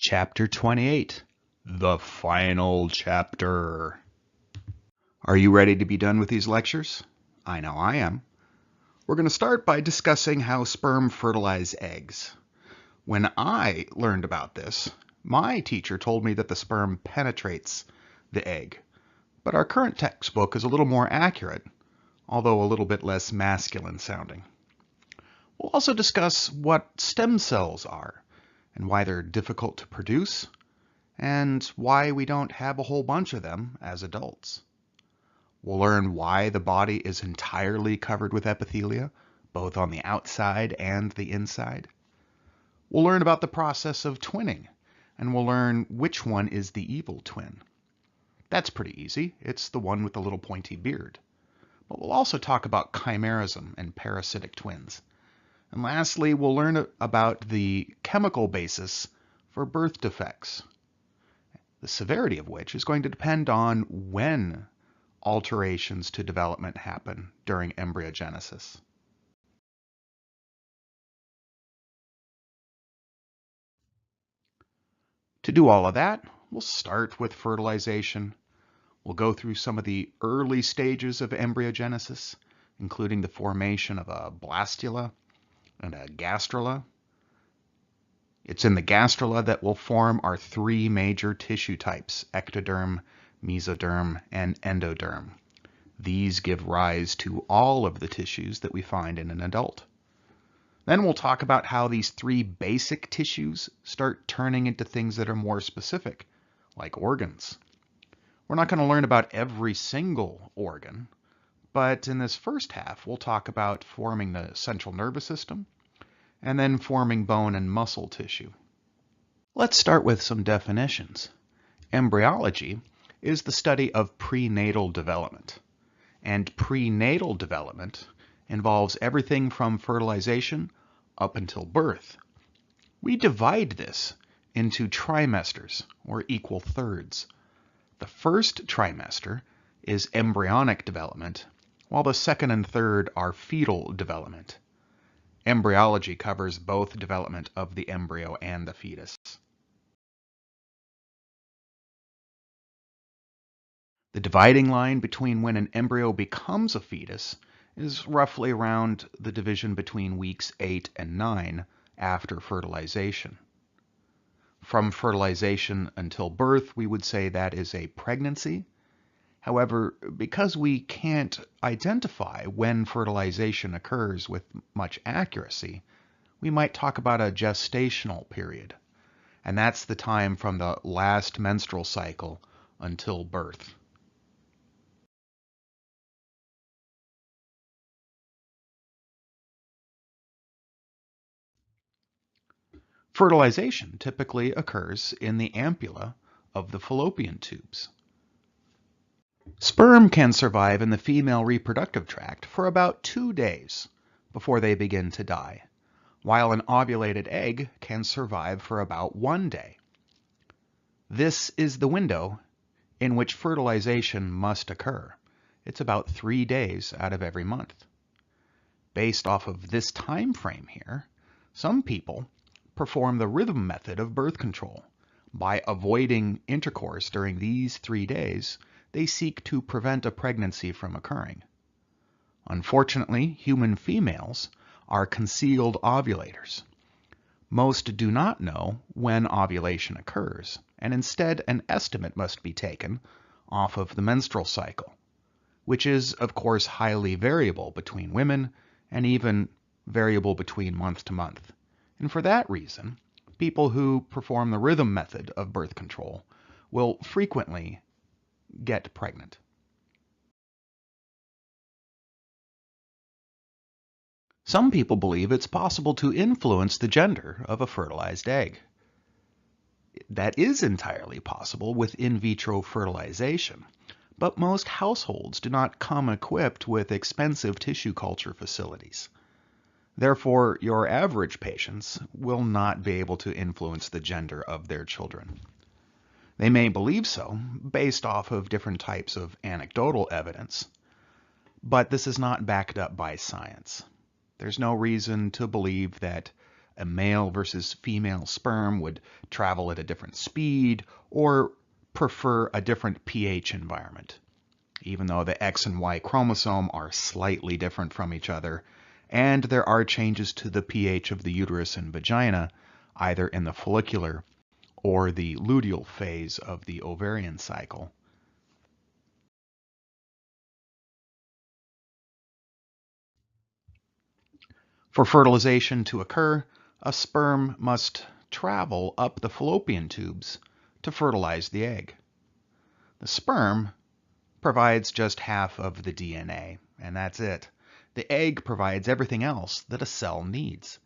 Chapter 28, the final chapter. Are you ready to be done with these lectures? I know I am. We're going to start by discussing how sperm fertilize eggs. When I learned about this, my teacher told me that the sperm penetrates the egg, but our current textbook is a little more accurate, although a little bit less masculine sounding. We'll also discuss what stem cells are, and why they're difficult to produce, and why we don't have a whole bunch of them as adults. We'll learn why the body is entirely covered with epithelia, both on the outside and the inside. We'll learn about the process of twinning, and we'll learn which one is the evil twin. That's pretty easy. It's the one with the little pointy beard. But we'll also talk about chimerism and parasitic twins. And lastly, we'll learn about the chemical basis for birth defects, the severity of which is going to depend on when alterations to development happen during embryogenesis. To do all of that, we'll start with fertilization. We'll go through some of the early stages of embryogenesis, including the formation of a blastula and a gastrula. It's in the gastrula that will form our three major tissue types: ectoderm, mesoderm, and endoderm. These give rise to all of the tissues that we find in an adult. Then we'll talk about how these three basic tissues start turning into things that are more specific, like organs. We're not going to learn about every single organ, but in this first half, we'll talk about forming the central nervous system and then forming bone and muscle tissue. Let's start with some definitions. Embryology is the study of prenatal development, and prenatal development involves everything from fertilization up until birth. We divide this into trimesters, or equal thirds. The first trimester is embryonic development, while the second and third are fetal development. Embryology covers both development of the embryo and the fetus. The dividing line between when an embryo becomes a fetus is roughly around the division between weeks 8 and 9 after fertilization. From fertilization until birth, we would say that is a pregnancy. However, because we can't identify when fertilization occurs with much accuracy, we might talk about a gestational period, and that's the time from the last menstrual cycle until birth. Fertilization typically occurs in the ampulla of the fallopian tubes. Sperm can survive in the female reproductive tract for about 2 days before they begin to die, while an ovulated egg can survive for about 1 day. This is the window in which fertilization must occur. It's about 3 days out of every month. Based off of this time frame here, some people perform the rhythm method of birth control. By avoiding intercourse during these 3 days, they seek to prevent a pregnancy from occurring. Unfortunately, human females are concealed ovulators. Most do not know when ovulation occurs, and instead an estimate must be taken off of the menstrual cycle, which is, of course, highly variable between women and even variable between month to month. And for that reason, people who perform the rhythm method of birth control will frequently get pregnant. Some people believe it's possible to influence the gender of a fertilized egg. That is entirely possible with in vitro fertilization, but most households do not come equipped with expensive tissue culture facilities. Therefore, your average patients will not be able to influence the gender of their children. They may believe so based off of different types of anecdotal evidence, but this is not backed up by science. There's no reason to believe that a male versus female sperm would travel at a different speed or prefer a different pH environment. Even though the X and Y chromosome are slightly different from each other, and there are changes to the pH of the uterus and vagina, either in the follicular or the luteal phase of the ovarian cycle. For fertilization to occur, a sperm must travel up the fallopian tubes to fertilize the egg. The sperm provides just half of the DNA, and that's it. The egg provides everything else that a cell needs,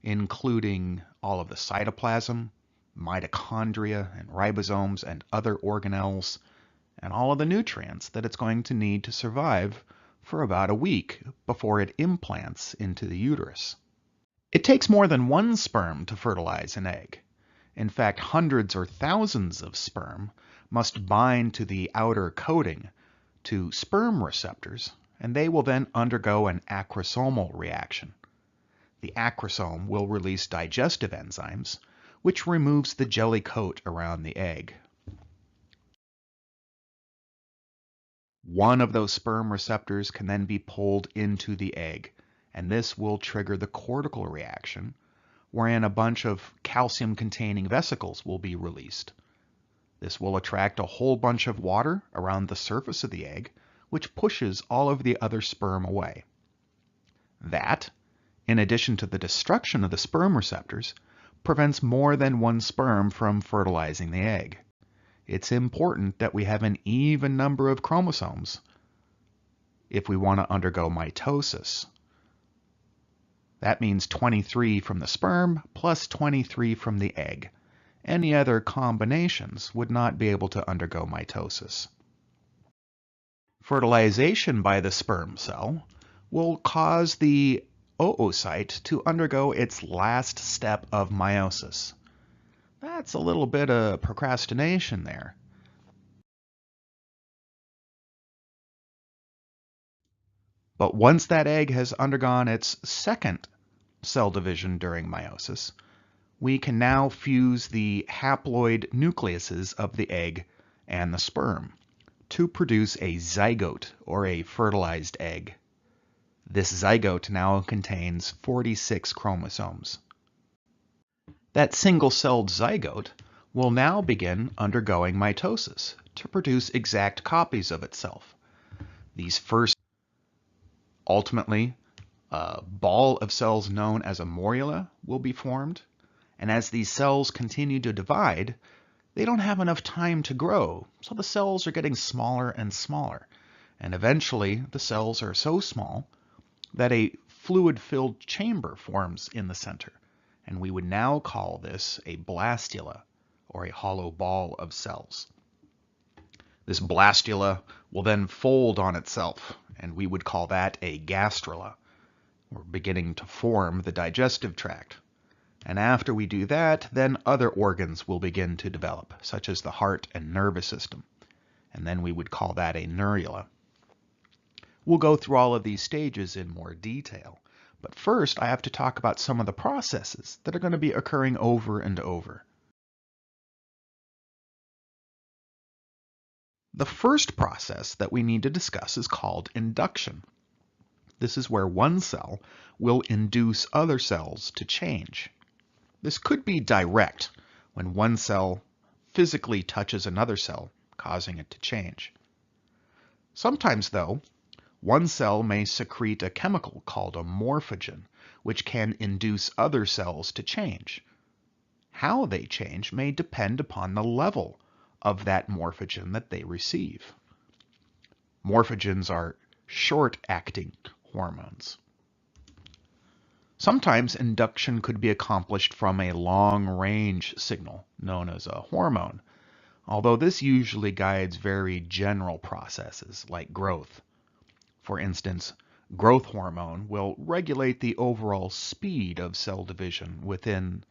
including all of the cytoplasm, mitochondria and ribosomes and other organelles, and all of the nutrients that it's going to need to survive for about a week before it implants into the uterus. It takes more than one sperm to fertilize an egg. In fact, hundreds or thousands of sperm must bind to the outer coating to sperm receptors, and they will then undergo an acrosomal reaction. The acrosome will release digestive enzymes, which removes the jelly coat around the egg. One of those sperm receptors can then be pulled into the egg, and this will trigger the cortical reaction, wherein a bunch of calcium-containing vesicles will be released. This will attract a whole bunch of water around the surface of the egg, which pushes all of the other sperm away. That, in addition to the destruction of the sperm receptors, prevents more than one sperm from fertilizing the egg. It's important that we have an even number of chromosomes if we want to undergo mitosis. That means 23 from the sperm plus 23 from the egg. Any other combinations would not be able to undergo mitosis. Fertilization by the sperm cell will cause the oocyte to undergo its last step of meiosis. That's a little bit of procrastination there. But once that egg has undergone its second cell division during meiosis, we can now fuse the haploid nucleuses of the egg and the sperm to produce a zygote, or a fertilized egg. This zygote now contains 46 chromosomes. That single-celled zygote will now begin undergoing mitosis to produce exact copies of itself. These first, ultimately, a ball of cells known as a morula will be formed, and as these cells continue to divide, they don't have enough time to grow, so the cells are getting smaller and smaller, and eventually the cells are so small that a fluid-filled chamber forms in the center, and we would now call this a blastula, or a hollow ball of cells. This blastula will then fold on itself, and we would call that a gastrula. We're beginning to form the digestive tract. And after we do that, then other organs will begin to develop, such as the heart and nervous system. And then we would call that a neurula. We'll go through all of these stages in more detail. But first, I have to talk about some of the processes that are going to be occurring over and over. The first process that we need to discuss is called induction. This is where one cell will induce other cells to change. This could be direct, when one cell physically touches another cell, causing it to change. Sometimes, though, one cell may secrete a chemical called a morphogen, which can induce other cells to change. How they change may depend upon the level of that morphogen that they receive. Morphogens are short-acting hormones. Sometimes induction could be accomplished from a long-range signal known as a hormone, although this usually guides very general processes like growth. For instance, growth hormone will regulate the overall speed of cell division within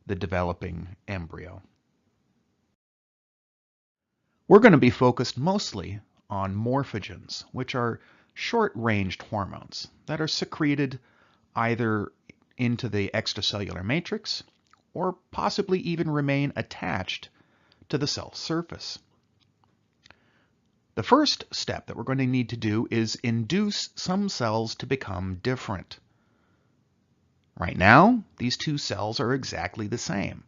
the developing embryo. We're going to be focused mostly on morphogens, which are short-ranged hormones that are secreted either into the extracellular matrix, or possibly even remain attached to the cell surface. The first step that we're going to need to do is induce some cells to become different. Right now, these two cells are exactly the same,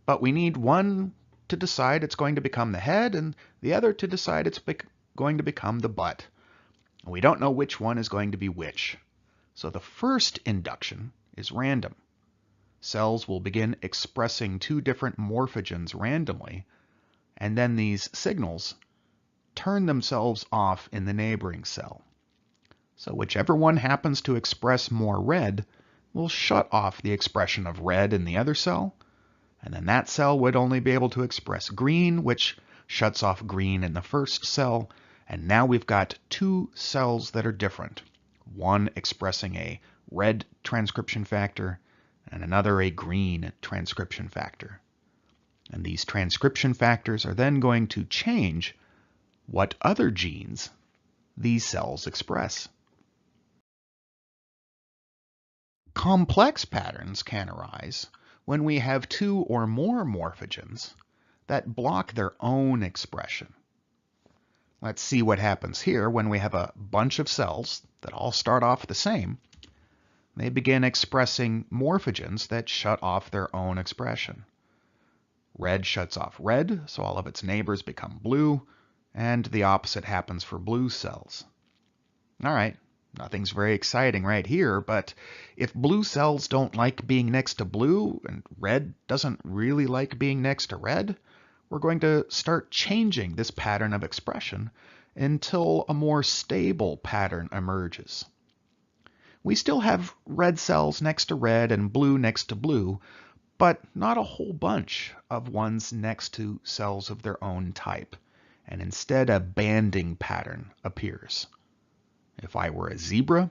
but we need one to decide it's going to become the head and the other to decide it's going to become the butt. We don't know which one is going to be which. So the first induction is random. Cells will begin expressing two different morphogens randomly, and then these signals turn themselves off in the neighboring cell. So whichever one happens to express more red will shut off the expression of red in the other cell, and then that cell would only be able to express green, which shuts off green in the first cell, and now we've got two cells that are different, one expressing a red transcription factor and another a green transcription factor. And these transcription factors are then going to change what other genes these cells express. Complex patterns can arise when we have two or more morphogens that block their own expression. Let's see what happens here when we have a bunch of cells that all start off the same. They begin expressing morphogens that shut off their own expression. Red shuts off red, so all of its neighbors become blue, and the opposite happens for blue cells. All right, nothing's very exciting right here, but if blue cells don't like being next to blue and red doesn't really like being next to red, we're going to start changing this pattern of expression until a more stable pattern emerges. We still have red cells next to red and blue next to blue, but not a whole bunch of ones next to cells of their own type, and instead a banding pattern appears. If I were a zebra,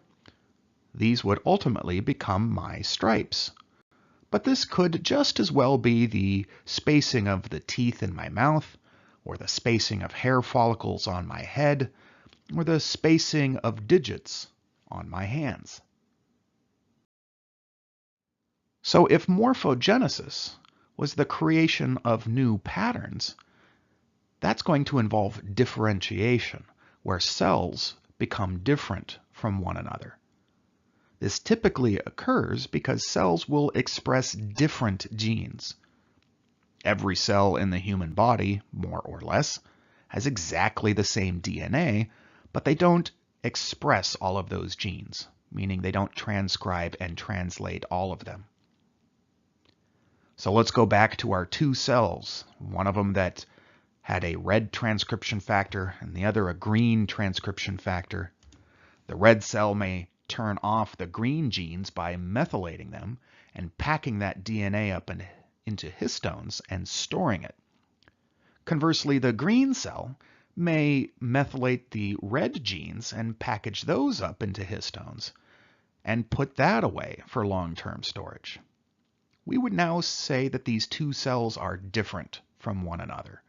these would ultimately become my stripes. But this could just as well be the spacing of the teeth in my mouth, or the spacing of hair follicles on my head, or the spacing of digits on my hands. So if morphogenesis was the creation of new patterns, that's going to involve differentiation, where cells become different from one another. This typically occurs because cells will express different genes. Every cell in the human body, more or less, has exactly the same DNA, but they don't express all of those genes, meaning they don't transcribe and translate all of them. So let's go back to our two cells, one of them that had a red transcription factor and the other a green transcription factor. The red cell may turn off the green genes by methylating them and packing that DNA up into histones and storing it. Conversely, the green cell may methylate the red genes and package those up into histones and put that away for long-term storage. We would now say that these two cells are different from one another.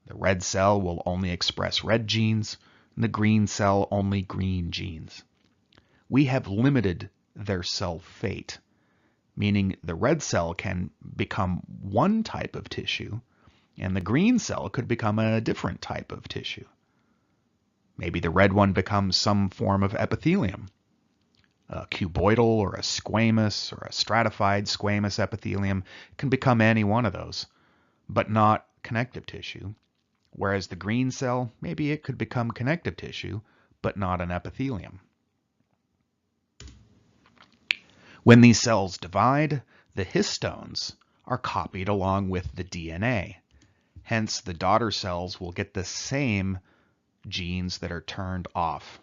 The red cell will only express red genes, and the green cell only green genes. We have limited their cell fate, meaning the red cell can become one type of tissue, and the green cell could become a different type of tissue. Maybe the red one becomes some form of epithelium, a cuboidal or a squamous or a stratified squamous epithelium. Can become any one of those, but not connective tissue. Whereas the green cell, maybe it could become connective tissue, but not an epithelium. When these cells divide, the histones are copied along with the DNA. Hence, the daughter cells will get the same genes that are turned off.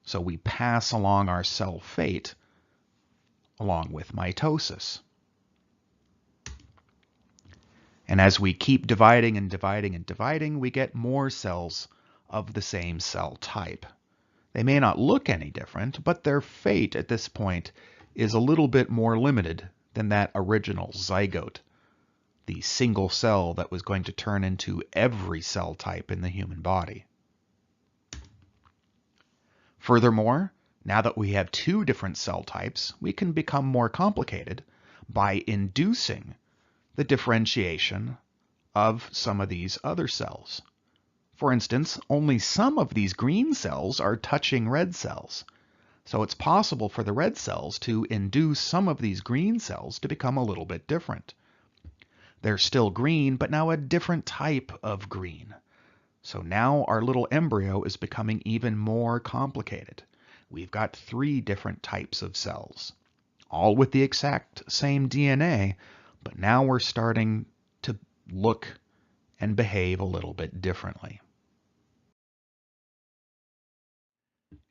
So we pass along our cell fate along with mitosis. And as we keep dividing and dividing and dividing, we get more cells of the same cell type. They may not look any different, but their fate at this point is a little bit more limited than that original zygote, the single cell that was going to turn into every cell type in the human body. Furthermore, Now that we have two different cell types, we can become more complicated by inducing the differentiation of some of these other cells. For instance, only some of these green cells are touching red cells. So it's possible for the red cells to induce some of these green cells to become a little bit different. They're still green, but now a different type of green. So now our little embryo is becoming even more complicated. We've got 3 different types of cells, all with the exact same DNA, but now we're starting to look and behave a little bit differently.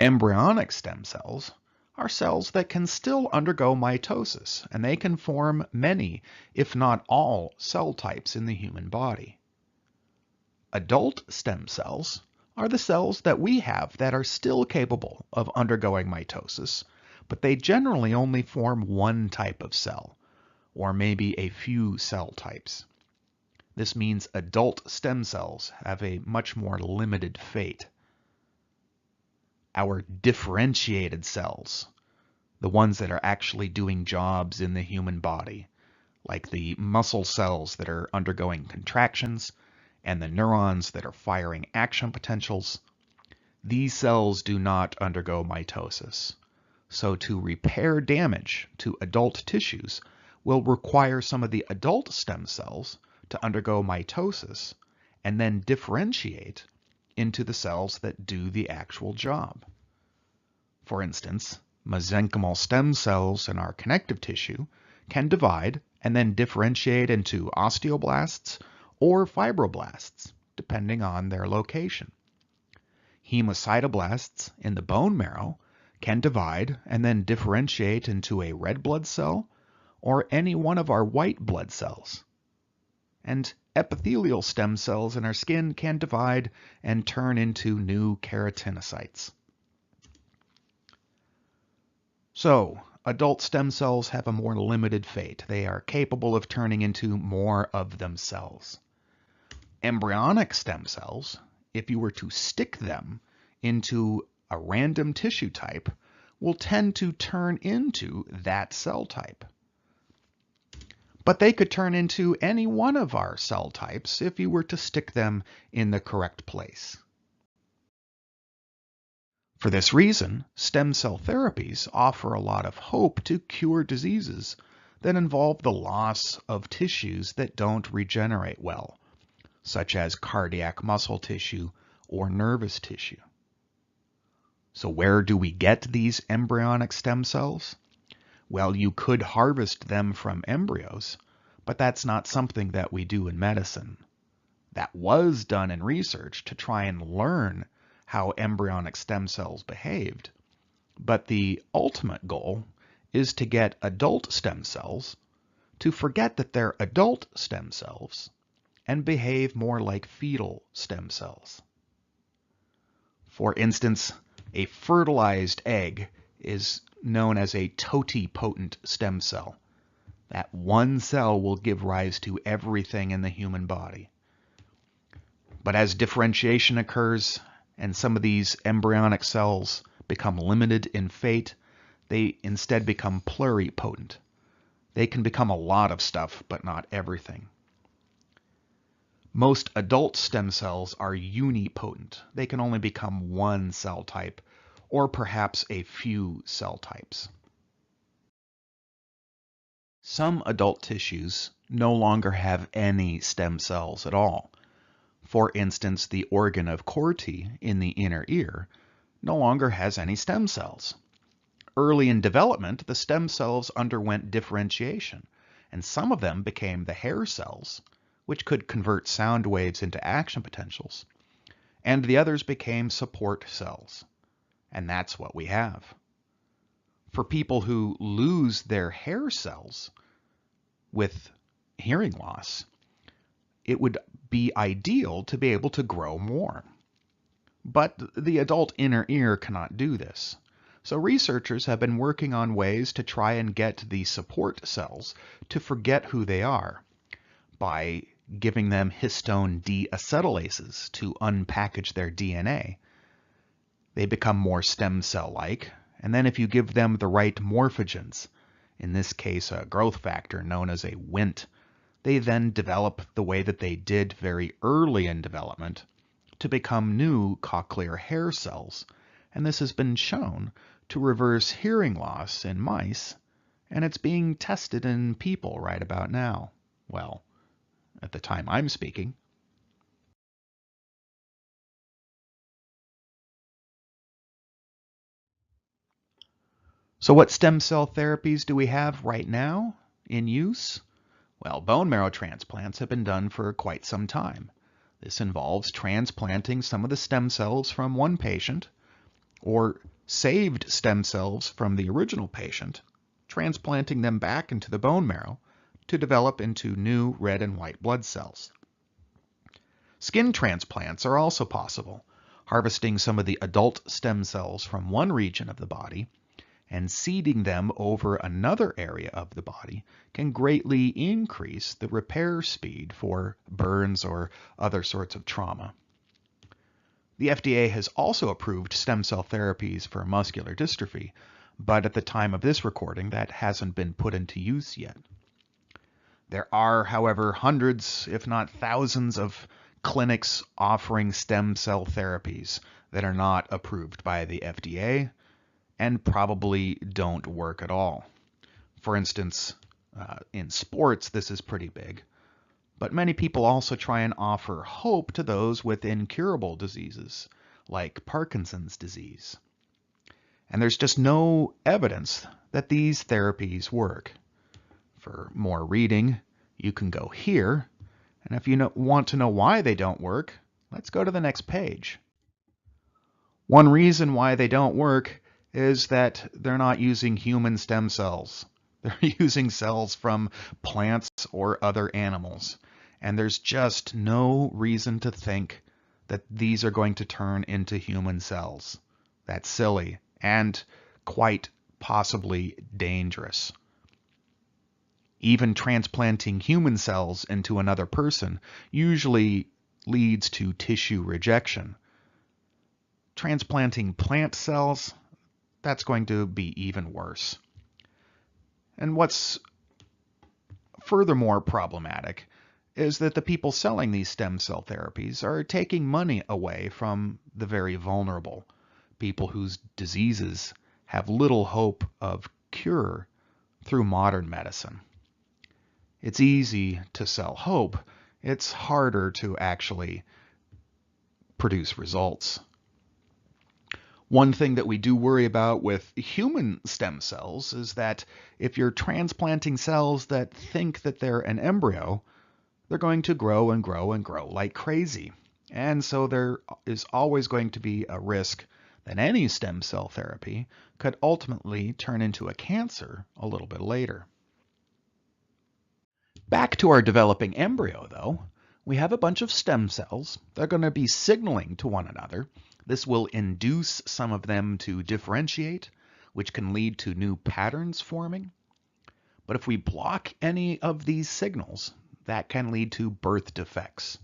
Embryonic stem cells are cells that can still undergo mitosis, and they can form many, if not all, cell types in the human body. Adult stem cells are the cells that we have that are still capable of undergoing mitosis, but they generally only form one type of cell, or maybe a few cell types. This means adult stem cells have a much more limited fate. Our differentiated cells, the ones that are actually doing jobs in the human body, like the muscle cells that are undergoing contractions and the neurons that are firing action potentials, these cells do not undergo mitosis. So to repair damage to adult tissues will require some of the adult stem cells to undergo mitosis and then differentiate into the cells that do the actual job. For instance, mesenchymal stem cells in our connective tissue can divide and then differentiate into osteoblasts or fibroblasts, depending on their location. Hemocytoblasts in the bone marrow can divide and then differentiate into a red blood cell or any one of our white blood cells. And epithelial stem cells in our skin can divide and turn into new keratinocytes. So, adult stem cells have a more limited fate. They are capable of turning into more of themselves. Embryonic stem cells, if you were to stick them into a random tissue type, will tend to turn into that cell type. But they could turn into any one of our cell types if you were to stick them in the correct place. For this reason, stem cell therapies offer a lot of hope to cure diseases that involve the loss of tissues that don't regenerate well, such as cardiac muscle tissue or nervous tissue. So where do we get these embryonic stem cells? Well, you could harvest them from embryos, but that's not something that we do in medicine. That was done in research to try and learn how embryonic stem cells behaved, but the ultimate goal is to get adult stem cells to forget that they're adult stem cells and behave more like fetal stem cells. For instance, a fertilized egg is known as a totipotent stem cell. That one cell will give rise to everything in the human body. But as differentiation occurs and some of these embryonic cells become limited in fate, they instead become pluripotent. They can become a lot of stuff, but not everything. Most adult stem cells are unipotent. They can only become one cell type, or perhaps a few cell types. Some adult tissues no longer have any stem cells at all. For instance, the organ of Corti in the inner ear no longer has any stem cells. Early in development, the stem cells underwent differentiation, and some of them became the hair cells, which could convert sound waves into action potentials, and the others became support cells. And that's what we have. For people who lose their hair cells with hearing loss, it would be ideal to be able to grow more. But the adult inner ear cannot do this. So researchers have been working on ways to try and get the support cells to forget who they are by giving them histone deacetylases to unpackage their DNA. They become more stem cell-like, and then if you give them the right morphogens, in this case a growth factor known as a Wnt, they then develop the way that they did very early in development to become new cochlear hair cells, and this has been shown to reverse hearing loss in mice, and it's being tested in people right about now. Well, at the time I'm speaking. So what stem cell therapies do we have right now in use? Well, bone marrow transplants have been done for quite some time. This involves transplanting some of the stem cells from one patient, or saved stem cells from the original patient, transplanting them back into the bone marrow to develop into new red and white blood cells. Skin transplants are also possible, harvesting some of the adult stem cells from one region of the body and seeding them over another area of the body can greatly increase the repair speed for burns or other sorts of trauma. The FDA has also approved stem cell therapies for muscular dystrophy, but at the time of this recording, that hasn't been put into use yet. There are, however, hundreds, if not thousands, of clinics offering stem cell therapies that are not approved by the FDA and probably don't work at all. For instance, in sports, this is pretty big. But many people also try and offer hope to those with incurable diseases, like Parkinson's disease. And there's just no evidence that these therapies work. For more reading, you can go here. And if you want to know why they don't work, let's go to the next page. One reason why they don't work is that they're not using human stem cells. They're using cells from plants or other animals. And there's just no reason to think that these are going to turn into human cells. That's silly and quite possibly dangerous. Even transplanting human cells into another person usually leads to tissue rejection. Transplanting plant cells, that's going to be even worse. And what's furthermore problematic is that the people selling these stem cell therapies are taking money away from the very vulnerable, people whose diseases have little hope of cure through modern medicine. It's easy to sell hope. It's harder to actually produce results. One thing that we do worry about with human stem cells is that if you're transplanting cells that think that they're an embryo, they're going to grow and grow and grow like crazy. And so there is always going to be a risk that any stem cell therapy could ultimately turn into a cancer a little bit later. Back to our developing embryo, though, we have a bunch of stem cells. They're going to be signaling to one another. This will induce some of them to differentiate, which can lead to new patterns forming. But if we block any of these signals, that can lead to birth defects.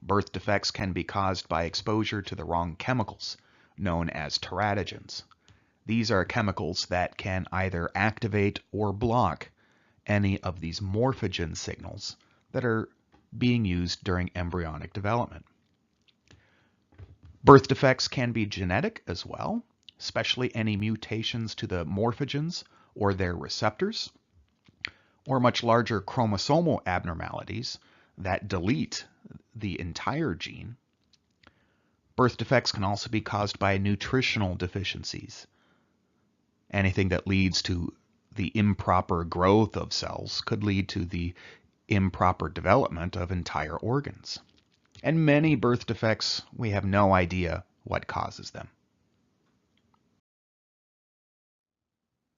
Birth defects can be caused by exposure to the wrong chemicals, known as teratogens. These are chemicals that can either activate or block any of these morphogen signals that are being used during embryonic development. Birth defects can be genetic as well, especially any mutations to the morphogens or their receptors, or much larger chromosomal abnormalities that delete the entire gene. Birth defects can also be caused by nutritional deficiencies. Anything that leads to the improper growth of cells could lead to the improper development of entire organs. And many birth defects, we have no idea what causes them.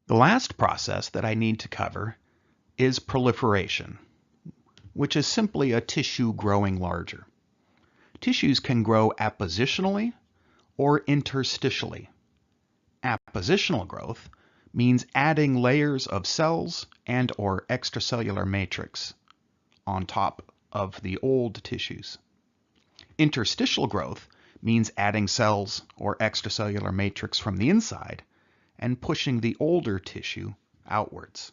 The last process that I need to cover is proliferation, which is simply a tissue growing larger. Tissues can grow appositionally or interstitially. Appositional growth means adding layers of cells and or extracellular matrix on top of the old tissues. Interstitial growth means adding cells or extracellular matrix from the inside and pushing the older tissue outwards.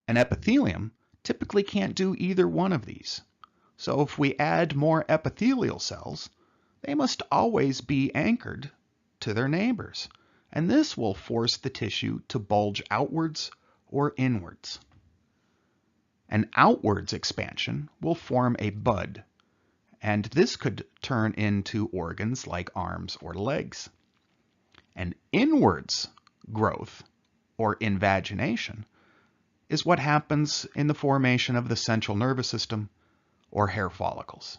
An epithelium typically can't do either one of these. So if we add more epithelial cells, they must always be anchored to their neighbors, and this will force the tissue to bulge outwards or inwards. An outwards expansion will form a bud, and this could turn into organs like arms or legs. An inwards growth, or invagination, is what happens in the formation of the central nervous system or hair follicles.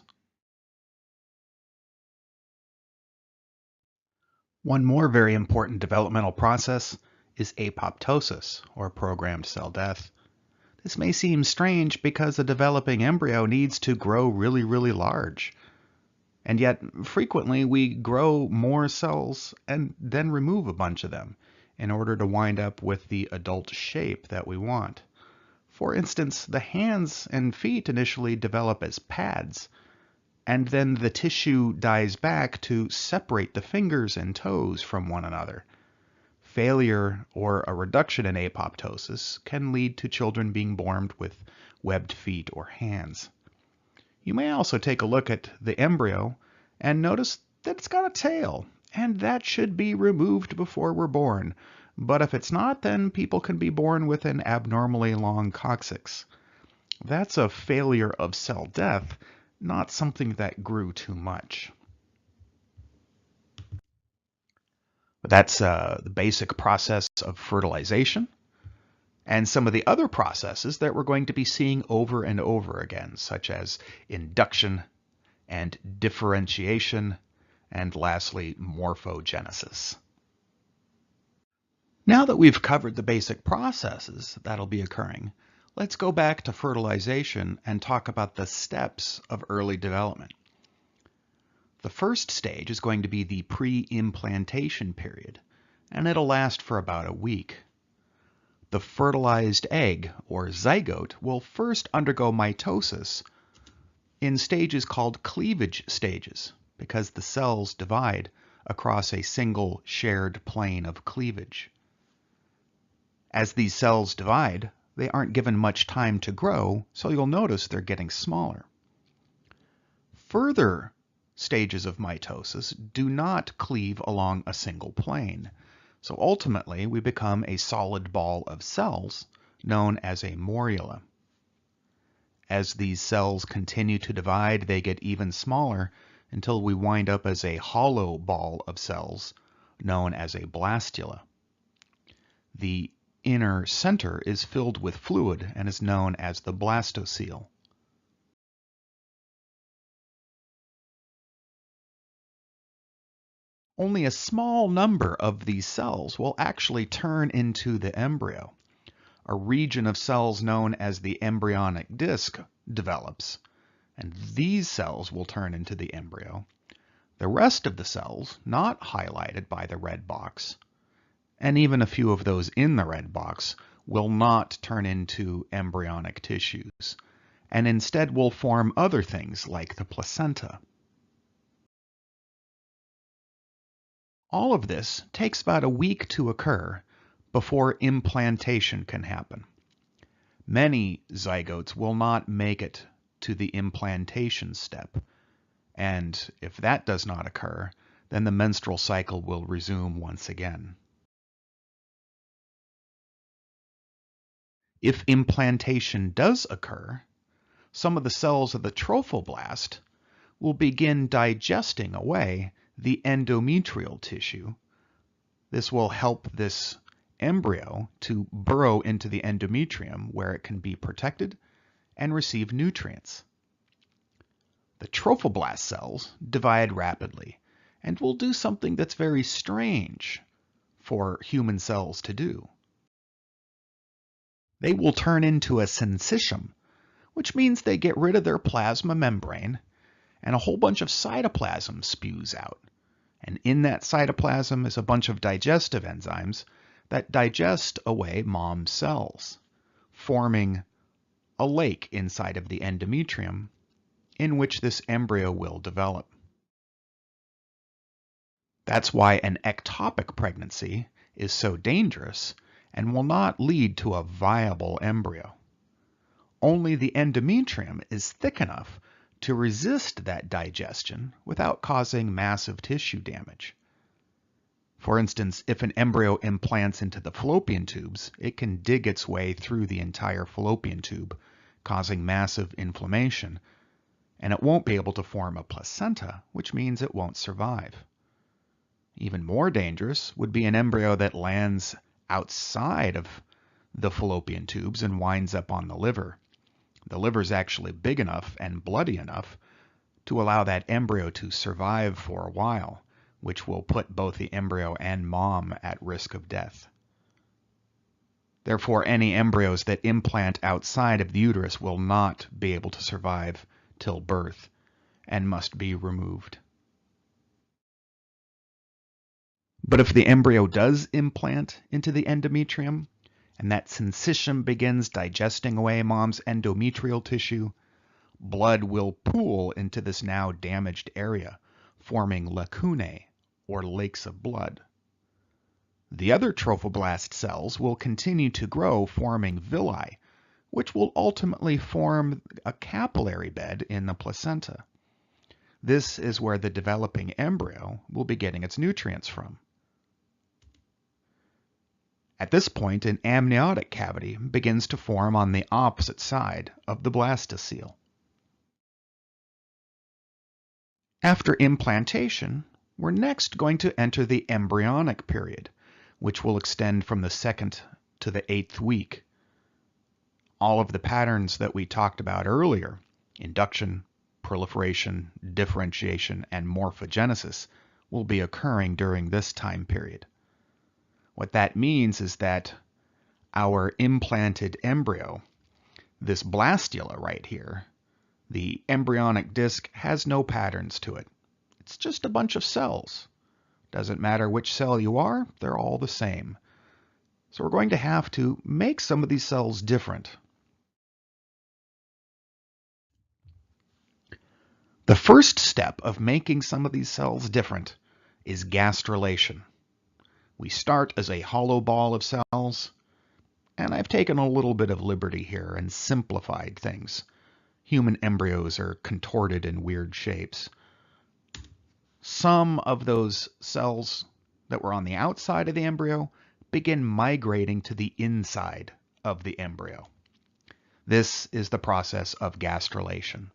One more very important developmental process is apoptosis, or programmed cell death. This may seem strange because a developing embryo needs to grow really, really large. And yet, frequently, we grow more cells and then remove a bunch of them in order to wind up with the adult shape that we want. For instance, the hands and feet initially develop as pads, and then the tissue dies back to separate the fingers and toes from one another. Failure or a reduction in apoptosis can lead to children being born with webbed feet or hands. You may also take a look at the embryo and notice that it's got a tail, and that should be removed before we're born. But if it's not, then people can be born with an abnormally long coccyx. That's a failure of cell death, not something that grew too much. That's the basic process of fertilization, and some of the other processes that we're going to be seeing over and over again, such as induction and differentiation, and lastly, morphogenesis. Now that we've covered the basic processes that'll be occurring, let's go back to fertilization and talk about the steps of early development. The first stage is going to be the pre-implantation period, and it'll last for about a week. The fertilized egg, or zygote, will first undergo mitosis in stages called cleavage stages, because the cells divide across a single shared plane of cleavage. As these cells divide, they aren't given much time to grow, so you'll notice they're getting smaller. Further stages of mitosis do not cleave along a single plane, so ultimately we become a solid ball of cells known as a morula. As these cells continue to divide, they get even smaller until we wind up as a hollow ball of cells known as a blastula. The inner center is filled with fluid and is known as the blastocele. Only a small number of these cells will actually turn into the embryo. A region of cells known as the embryonic disc develops, and these cells will turn into the embryo. The rest of the cells, not highlighted by the red box, and even a few of those in the red box, will not turn into embryonic tissues, and instead will form other things like the placenta. All of this takes about a week to occur before implantation can happen. Many zygotes will not make it to the implantation step, and if that does not occur, then the menstrual cycle will resume once again. If implantation does occur, some of the cells of the trophoblast will begin digesting away the endometrial tissue. This will help this embryo to burrow into the endometrium where it can be protected and receive nutrients. The trophoblast cells divide rapidly and will do something that's very strange for human cells to do. They will turn into a syncytium, which means they get rid of their plasma membrane and a whole bunch of cytoplasm spews out. And in that cytoplasm is a bunch of digestive enzymes that digest away mom cells, forming a lake inside of the endometrium in which this embryo will develop. That's why an ectopic pregnancy is so dangerous and will not lead to a viable embryo. Only the endometrium is thick enough to resist that digestion without causing massive tissue damage. For instance, if an embryo implants into the fallopian tubes, it can dig its way through the entire fallopian tube, causing massive inflammation, and it won't be able to form a placenta, which means it won't survive. Even more dangerous would be an embryo that lands outside of the fallopian tubes and winds up on the liver. The liver is actually big enough and bloody enough to allow that embryo to survive for a while, which will put both the embryo and mom at risk of death. Therefore, any embryos that implant outside of the uterus will not be able to survive till birth and must be removed. But if the embryo does implant into the endometrium, and that syncytium begins digesting away mom's endometrial tissue, blood will pool into this now damaged area, forming lacunae, or lakes of blood. The other trophoblast cells will continue to grow, forming villi, which will ultimately form a capillary bed in the placenta. This is where the developing embryo will be getting its nutrients from. At this point, an amniotic cavity begins to form on the opposite side of the blastocele. After implantation, we're next going to enter the embryonic period, which will extend from the 2nd to the 8th week. All of the patterns that we talked about earlier, induction, proliferation, differentiation, and morphogenesis, will be occurring during this time period. What that means is that our implanted embryo, this blastula right here, the embryonic disc, has no patterns to it. It's just a bunch of cells. Doesn't matter which cell you are, they're all the same. So we're going to have to make some of these cells different. The first step of making some of these cells different is gastrulation. We start as a hollow ball of cells, and I've taken a little bit of liberty here and simplified things. Human embryos are contorted in weird shapes. Some of those cells that were on the outside of the embryo begin migrating to the inside of the embryo. This is the process of gastrulation.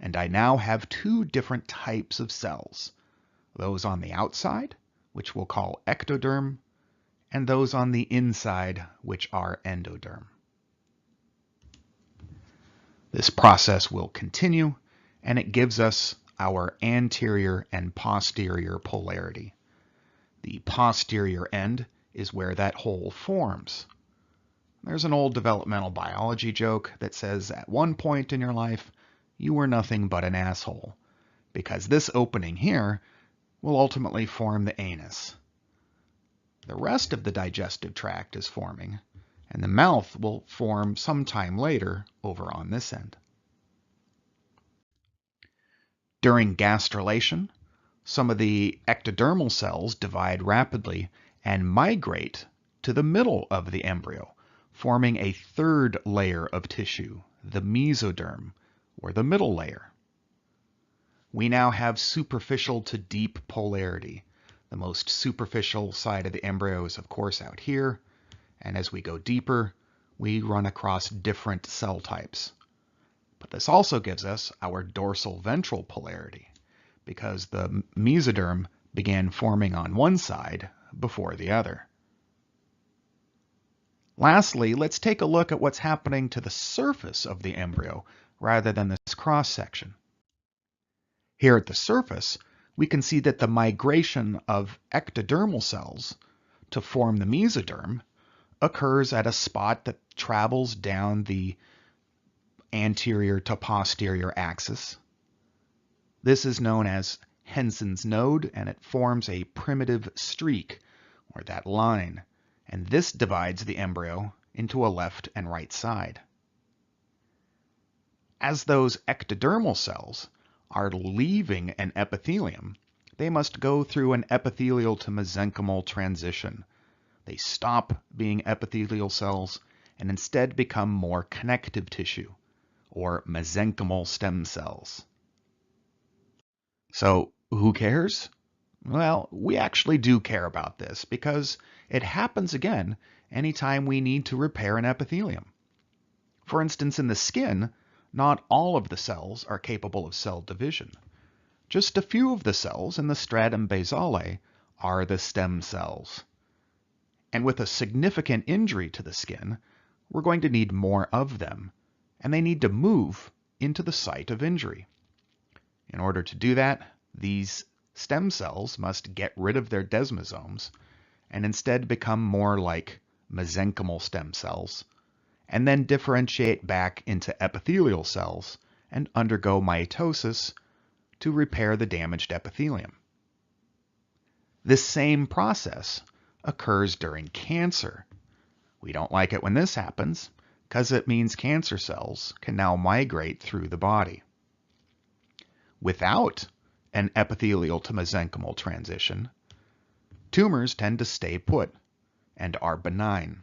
And I now have two different types of cells. Those on the outside, which we'll call ectoderm, and those on the inside, which are endoderm. This process will continue, and it gives us our anterior and posterior polarity. The posterior end is where that hole forms. There's an old developmental biology joke that says at one point in your life, you were nothing but an asshole, because this opening here will ultimately form the anus. The rest of the digestive tract is forming, and the mouth will form sometime later over on this end. During gastrulation, some of the ectodermal cells divide rapidly and migrate to the middle of the embryo, forming a third layer of tissue, the mesoderm, or the middle layer. We now have superficial to deep polarity. The most superficial side of the embryo is, of course, out here, and as we go deeper, we run across different cell types. But this also gives us our dorsal ventral polarity, because the mesoderm began forming on one side before the other. Lastly, let's take a look at what's happening to the surface of the embryo rather than this cross-section. Here at the surface, we can see that the migration of ectodermal cells to form the mesoderm occurs at a spot that travels down the anterior to posterior axis. This is known as Henson's node, and it forms a primitive streak, or that line, and this divides the embryo into a left and right side. As those ectodermal cells are leaving an epithelium, they must go through an epithelial to mesenchymal transition. They stop being epithelial cells and instead become more connective tissue, or mesenchymal stem cells. So, who cares? Well, we actually do care about this because it happens again anytime we need to repair an epithelium. For instance, in the skin, not all of the cells are capable of cell division. Just a few of the cells in the stratum basale are the stem cells. And with a significant injury to the skin, we're going to need more of them, and they need to move into the site of injury. In order to do that, these stem cells must get rid of their desmosomes and instead become more like mesenchymal stem cells, and then differentiate back into epithelial cells and undergo mitosis to repair the damaged epithelium. This same process occurs during cancer. We don't like it when this happens because it means cancer cells can now migrate through the body. Without an epithelial to mesenchymal transition, tumors tend to stay put and are benign.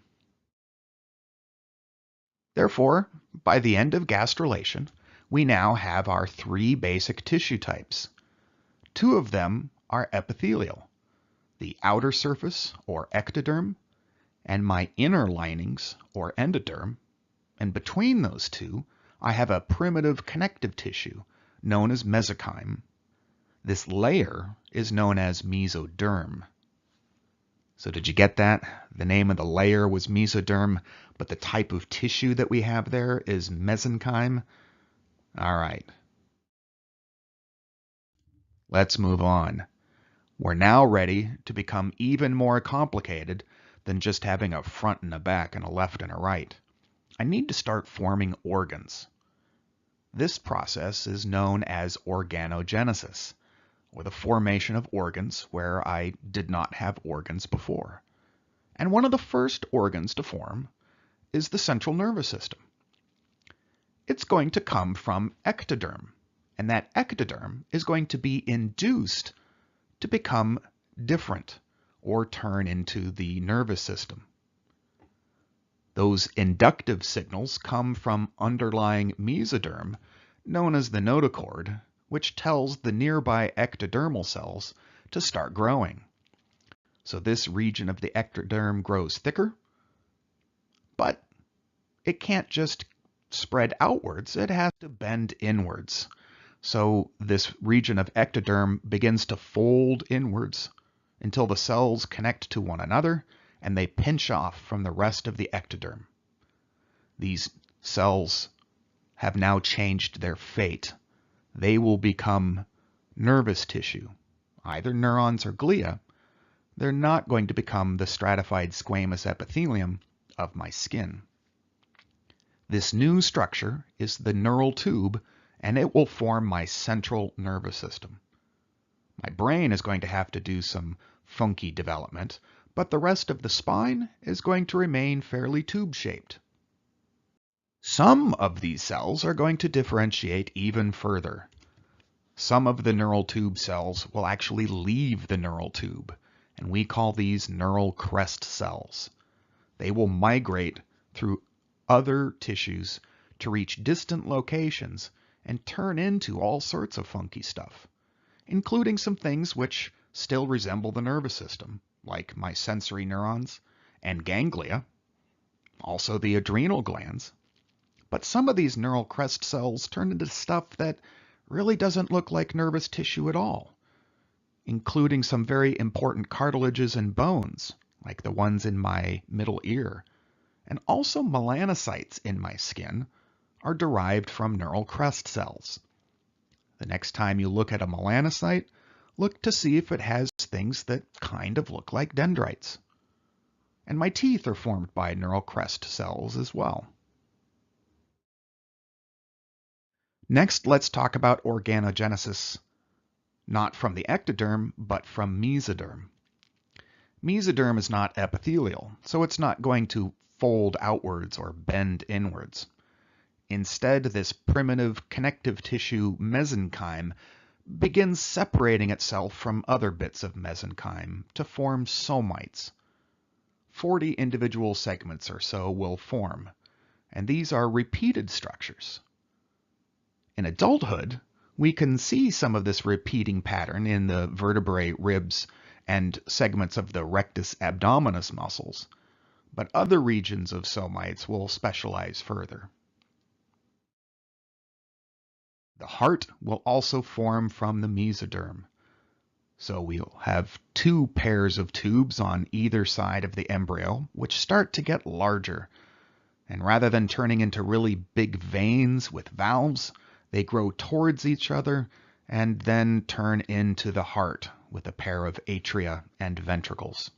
Therefore, by the end of gastrulation, we now have our three basic tissue types. Two of them are epithelial, the outer surface, or ectoderm, and my inner linings, or endoderm, and between those two, I have a primitive connective tissue known as mesenchyme. This layer is known as mesoderm. So did you get that? The name of the layer was mesoderm, but the type of tissue that we have there is mesenchyme. All right. Let's move on. We're now ready to become even more complicated than just having a front and a back and a left and a right. I need to start forming organs. This process is known as organogenesis, or the formation of organs where I did not have organs before. And one of the first organs to form is the central nervous system. It's going to come from ectoderm, and that ectoderm is going to be induced to become different or turn into the nervous system. Those inductive signals come from underlying mesoderm, known as the notochord, which tells the nearby ectodermal cells to start growing. So this region of the ectoderm grows thicker, but it can't just spread outwards, it has to bend inwards. So this region of ectoderm begins to fold inwards until the cells connect to one another and they pinch off from the rest of the ectoderm. These cells have now changed their fate. They will become nervous tissue, either neurons or glia. They're not going to become the stratified squamous epithelium of my skin. This new structure is the neural tube, and it will form my central nervous system. My brain is going to have to do some funky development, but the rest of the spine is going to remain fairly tube-shaped. Some of these cells are going to differentiate even further. Some of the neural tube cells will actually leave the neural tube, and we call these neural crest cells. They will migrate through other tissues to reach distant locations and turn into all sorts of funky stuff, including some things which still resemble the nervous system, like my sensory neurons and ganglia, also the adrenal glands. But some of these neural crest cells turn into stuff that really doesn't look like nervous tissue at all, including some very important cartilages and bones, like the ones in my middle ear. And also melanocytes in my skin are derived from neural crest cells. The next time you look at a melanocyte, look to see if it has things that kind of look like dendrites. And my teeth are formed by neural crest cells as well. Next, let's talk about organogenesis, not from the ectoderm, but from mesoderm. Mesoderm is not epithelial, so it's not going to fold outwards or bend inwards. Instead, this primitive connective tissue mesenchyme begins separating itself from other bits of mesenchyme to form somites. 40 individual segments or so will form, and these are repeated structures. In adulthood, we can see some of this repeating pattern in the vertebrae, ribs, and segments of the rectus abdominis muscles, but other regions of somites will specialize further. The heart will also form from the mesoderm. So we'll have two pairs of tubes on either side of the embryo, which start to get larger. And rather than turning into really big veins with valves, they grow towards each other and then turn into the heart with a pair of atria and ventricles.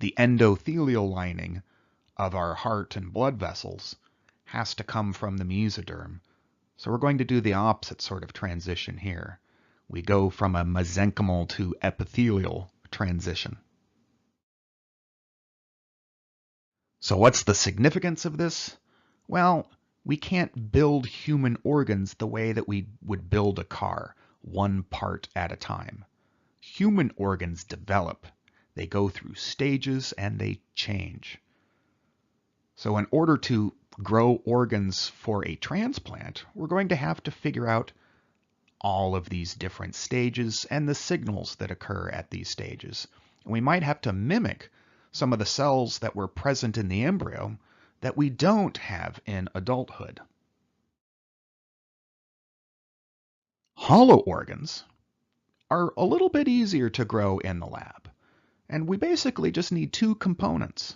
The endothelial lining of our heart and blood vessels has to come from the mesoderm. So we're going to do the opposite sort of transition here. We go from a mesenchymal to epithelial transition. So what's the significance of this? Well, we can't build human organs the way that we would build a car, one part at a time. Human organs develop. They go through stages and they change. So in order to grow organs for a transplant, we're going to have to figure out all of these different stages and the signals that occur at these stages. And we might have to mimic some of the cells that were present in the embryo that we don't have in adulthood. Hollow organs are a little bit easier to grow in the lab, and we basically just need two components.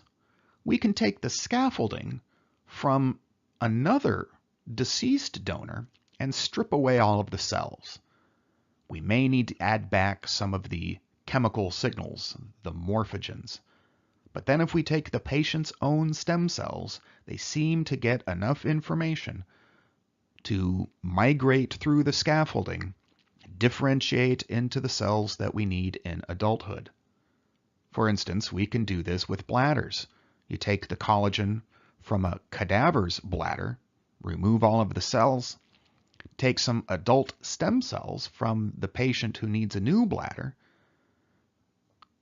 We can take the scaffolding from another deceased donor and strip away all of the cells. We may need to add back some of the chemical signals, the morphogens. But then if we take the patient's own stem cells, they seem to get enough information to migrate through the scaffolding, differentiate into the cells that we need in adulthood. For instance, we can do this with bladders. You take the collagen from a cadaver's bladder, remove all of the cells, take some adult stem cells from the patient who needs a new bladder,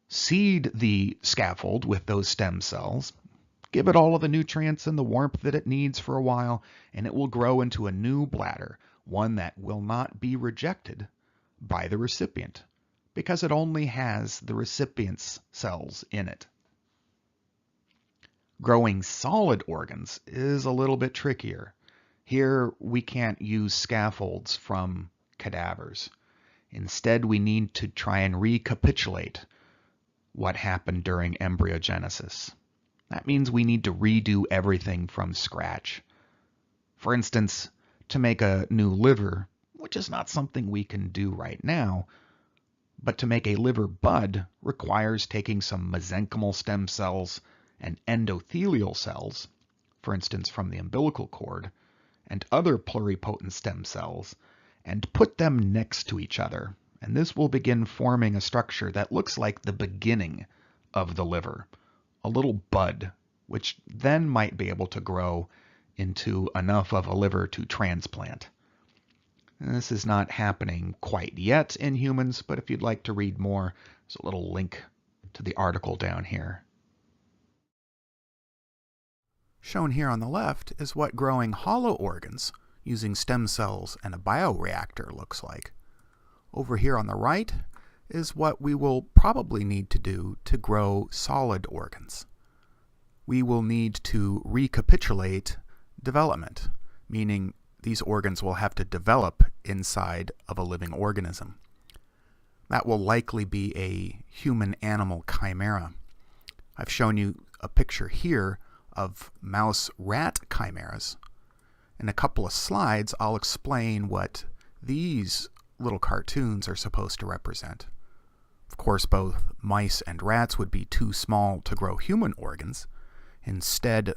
seed the scaffold with those stem cells, give it all of the nutrients and the warmth that it needs for a while, and it will grow into a new bladder, one that will not be rejected by the recipient, because it only has the recipient's cells in it. Growing solid organs is a little bit trickier. Here we can't use scaffolds from cadavers. Instead, we need to try and recapitulate what happened during embryogenesis. That means we need to redo everything from scratch. For instance, to make a new liver, which is not something we can do right now, but to make a liver bud requires taking some mesenchymal stem cells and endothelial cells, for instance from the umbilical cord, and other pluripotent stem cells, and put them next to each other. And this will begin forming a structure that looks like the beginning of the liver, a little bud, which then might be able to grow into enough of a liver to transplant. And this is not happening quite yet in humans, but if you'd like to read more, there's a little link to the article down here. Shown here on the left is what growing hollow organs using stem cells and a bioreactor looks like. Over here on the right is what we will probably need to do to grow solid organs. We will need to recapitulate development, meaning these organs will have to develop inside of a living organism. That will likely be a human-animal chimera. I've shown you a picture here of mouse-rat chimeras. In a couple of slides, I'll explain what these little cartoons are supposed to represent. Of course, both mice and rats would be too small to grow human organs. Instead,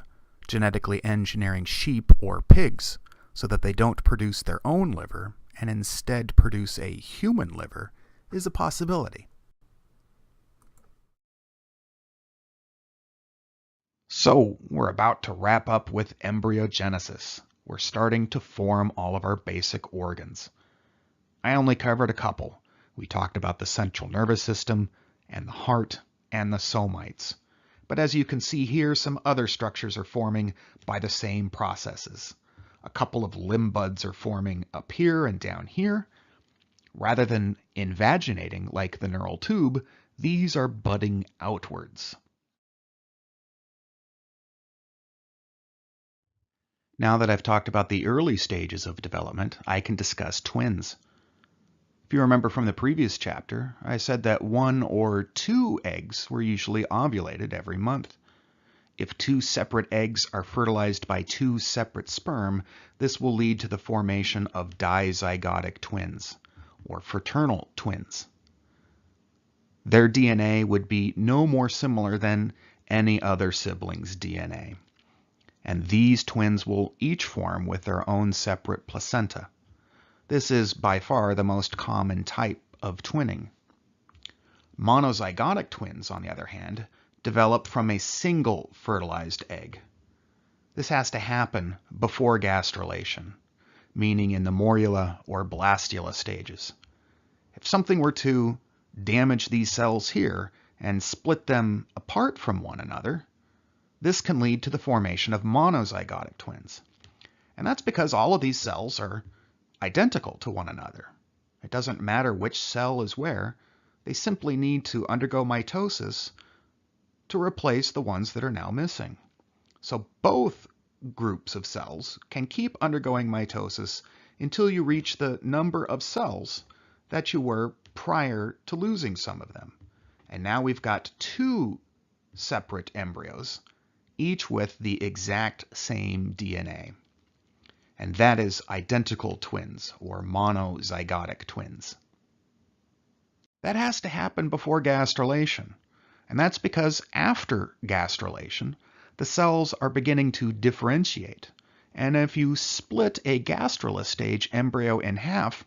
genetically engineering sheep or pigs so that they don't produce their own liver and instead produce a human liver is a possibility. So we're about to wrap up with embryogenesis. We're starting to form all of our basic organs. I only covered a couple. We talked about the central nervous system and the heart and the somites. But as you can see here, some other structures are forming by the same processes. A couple of limb buds are forming up here and down here. Rather than invaginating like the neural tube, these are budding outwards. Now that I've talked about the early stages of development, I can discuss twins. If you remember from the previous chapter, I said that 1 or 2 eggs were usually ovulated every month. If 2 separate eggs are fertilized by 2 separate sperm, this will lead to the formation of dizygotic twins, or fraternal twins. Their DNA would be no more similar than any other sibling's DNA. And these twins will each form with their own separate placenta. This is by far the most common type of twinning. Monozygotic twins, on the other hand, develop from a single fertilized egg. This has to happen before gastrulation, meaning in the morula or blastula stages. If something were to damage these cells here and split them apart from one another, this can lead to the formation of monozygotic twins. And that's because all of these cells are identical to one another. It doesn't matter which cell is where. They simply need to undergo mitosis to replace the ones that are now missing. So both groups of cells can keep undergoing mitosis until you reach the number of cells that you were prior to losing some of them. And now we've got 2 separate embryos, each with the exact same DNA. And that is identical twins, or monozygotic twins. That has to happen before gastrulation. And that's because after gastrulation, the cells are beginning to differentiate. And if you split a gastrula stage embryo in half,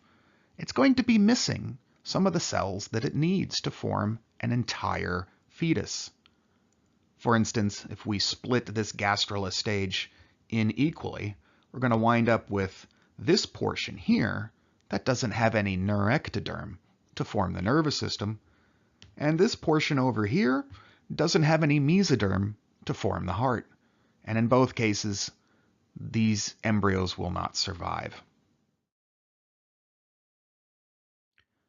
it's going to be missing some of the cells that it needs to form an entire fetus. For instance, if we split this gastrula stage in equally, we're going to wind up with this portion here that doesn't have any neuroectoderm to form the nervous system, and this portion over here doesn't have any mesoderm to form the heart. And in both cases, these embryos will not survive.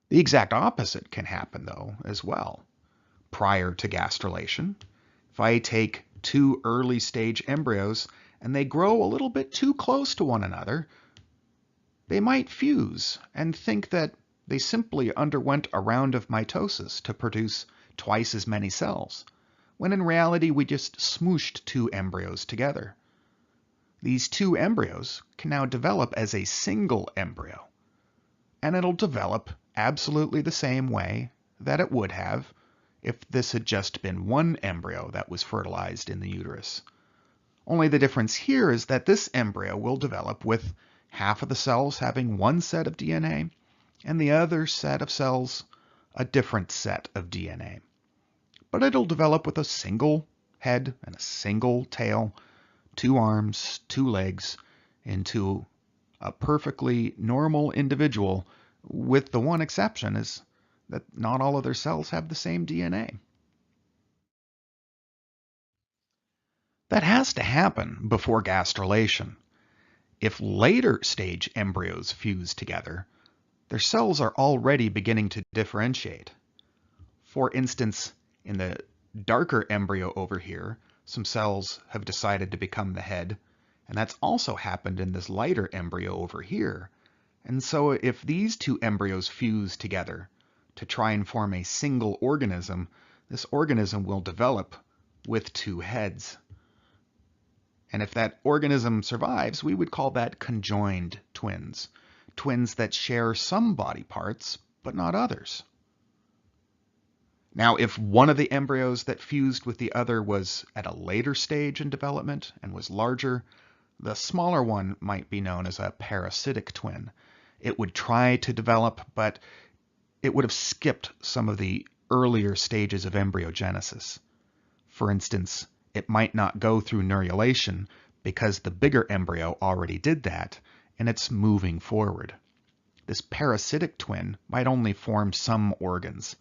The exact opposite can happen, though, as well. Prior to gastrulation, if I take 2 early stage embryos and they grow a little bit too close to one another, they might fuse and think that they simply underwent a round of mitosis to produce twice as many cells, when in reality we just smooshed 2 embryos together. These 2 embryos can now develop as a single embryo, and it'll develop absolutely the same way that it would have if this had just been 1 embryo that was fertilized in the uterus. Only the difference here is that this embryo will develop with half of the cells having 1 set of DNA and the other set of cells a different set of DNA. But it'll develop with a single head and a single tail, 2 arms, 2 legs, into a perfectly normal individual, with the one exception is that not all of their cells have the same DNA. That has to happen before gastrulation. If later stage embryos fuse together, their cells are already beginning to differentiate. For instance, in the darker embryo over here, some cells have decided to become the head, and that's also happened in this lighter embryo over here. And so if these 2 embryos fuse together to try and form a single organism, this organism will develop with 2 heads. And if that organism survives, we would call that conjoined twins, twins that share some body parts, but not others. Now, if one of the embryos that fused with the other was at a later stage in development and was larger, the smaller one might be known as a parasitic twin. It would try to develop, but it would have skipped some of the earlier stages of embryogenesis. For instance, it might not go through neurulation because the bigger embryo already did that, and it's moving forward. This parasitic twin might only form some organs,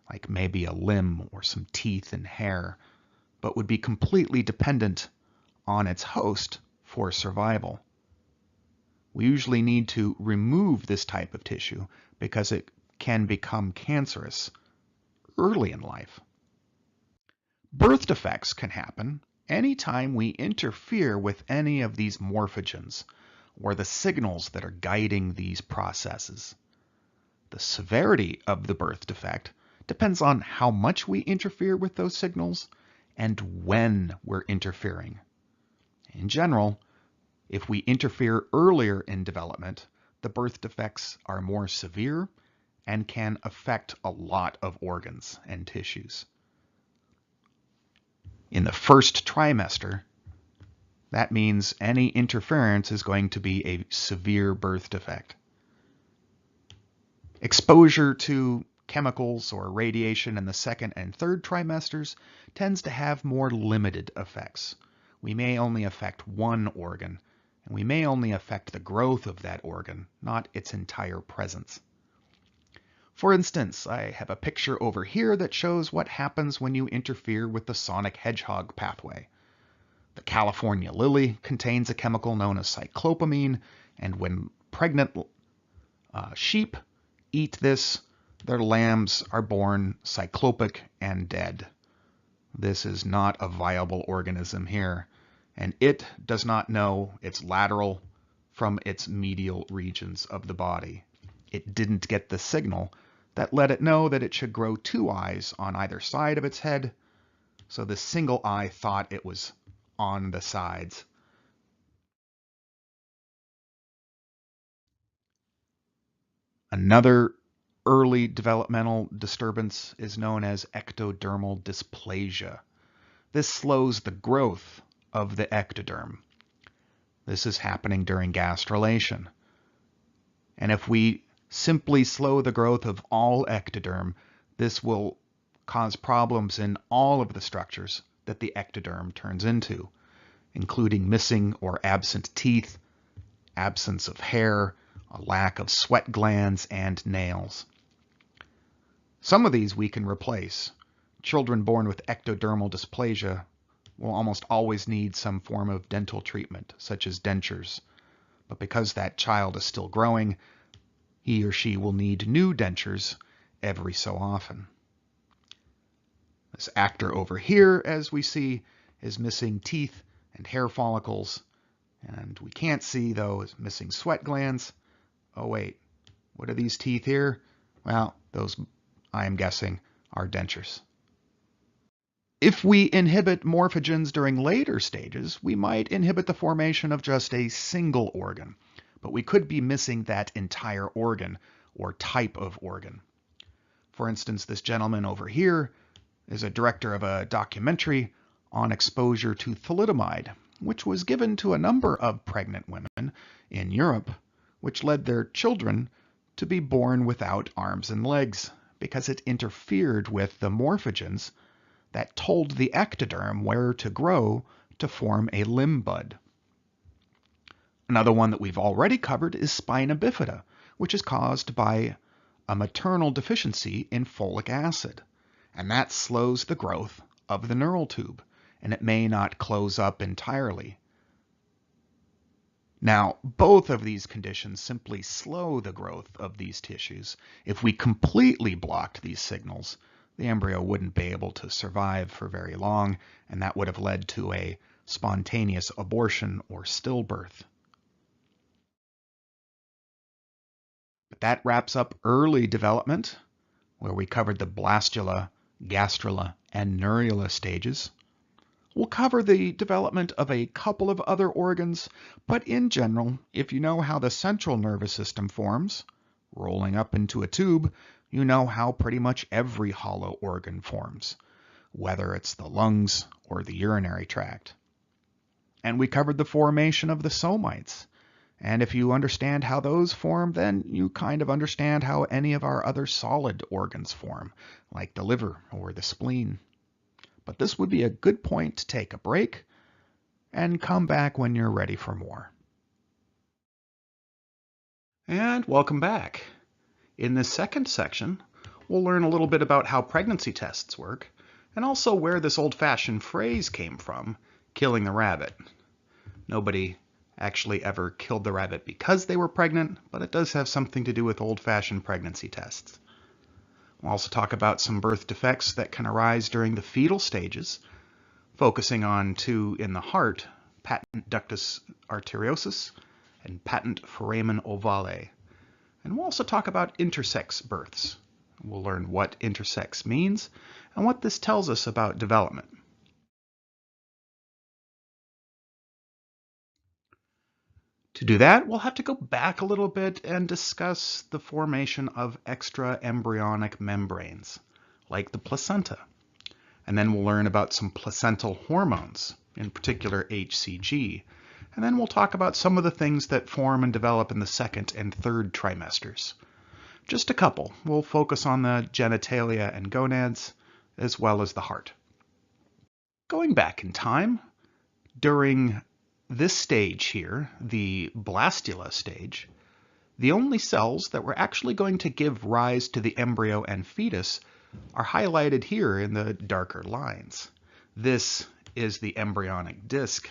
like maybe a limb or some teeth and hair, but would be completely dependent on its host for survival. We usually need to remove this type of tissue because it can become cancerous early in life. Birth defects can happen anytime we interfere with any of these morphogens or the signals that are guiding these processes. The severity of the birth defect depends on how much we interfere with those signals and when we're interfering. In general, if we interfere earlier in development, the birth defects are more severe and can affect a lot of organs and tissues. In the first trimester, that means any interference is going to be a severe birth defect. Exposure to chemicals or radiation in the second and third trimesters tends to have more limited effects. We may only affect one organ, and we may only affect the growth of that organ, not its entire presence. For instance, I have a picture over here that shows what happens when you interfere with the sonic hedgehog pathway. The California lily contains a chemical known as cyclopamine, and when pregnant sheep eat this, their lambs are born cyclopic and dead. This is not a viable organism here, and it does not know its lateral from its medial regions of the body. It didn't get the signal that let it know that it should grow two eyes on either side of its head, so the single eye thought it was on the sides. Another early developmental disturbance is known as ectodermal dysplasia. This slows the growth of the ectoderm. This is happening during gastrulation. And if we simply slow the growth of all ectoderm, this will cause problems in all of the structures that the ectoderm turns into, including missing or absent teeth, absence of hair, a lack of sweat glands, and nails. Some of these we can replace. Children born with ectodermal dysplasia will almost always need some form of dental treatment, such as dentures. But because that child is still growing, he or she will need new dentures every so often. This actor over here, as we see, is missing teeth and hair follicles, and we can't see, though, is missing sweat glands. Oh wait, what are these teeth here? Well, those, I am guessing, are dentures. If we inhibit morphogens during later stages, we might inhibit the formation of just a single organ, but we could be missing that entire organ or type of organ. For instance, this gentleman over here is a director of a documentary on exposure to thalidomide, which was given to a number of pregnant women in Europe, which led their children to be born without arms and legs because it interfered with the morphogens that told the ectoderm where to grow to form a limb bud. Another one that we've already covered is spina bifida, which is caused by a maternal deficiency in folic acid, and that slows the growth of the neural tube, and it may not close up entirely. Now, both of these conditions simply slow the growth of these tissues. If we completely blocked these signals, the embryo wouldn't be able to survive for very long, and that would have led to a spontaneous abortion or stillbirth. But that wraps up early development, where we covered the blastula, gastrula, and neurula stages. We'll cover the development of a couple of other organs, but in general, if you know how the central nervous system forms, rolling up into a tube, you know how pretty much every hollow organ forms, whether it's the lungs or the urinary tract. And we covered the formation of the somites. And if you understand how those form, then you kind of understand how any of our other solid organs form, like the liver or the spleen. But this would be a good point to take a break and come back when you're ready for more. And welcome back. In this second section, we'll learn a little bit about how pregnancy tests work, and also where this old-fashioned phrase came from, killing the rabbit. Nobody actually ever killed the rabbit because they were pregnant, but it does have something to do with old-fashioned pregnancy tests. We'll also talk about some birth defects that can arise during the fetal stages, focusing on two in the heart, patent ductus arteriosus and patent foramen ovale. And we'll also talk about intersex births. We'll learn what intersex means and what this tells us about development. To do that, we'll have to go back a little bit and discuss the formation of extra-embryonic membranes, like the placenta. And then we'll learn about some placental hormones, in particular HCG. And then we'll talk about some of the things that form and develop in the second and third trimesters. Just a couple. We'll focus on the genitalia and gonads, as well as the heart. Going back in time, during this stage here, the blastula stage, the only cells that were actually going to give rise to the embryo and fetus are highlighted here in the darker lines. This is the embryonic disc.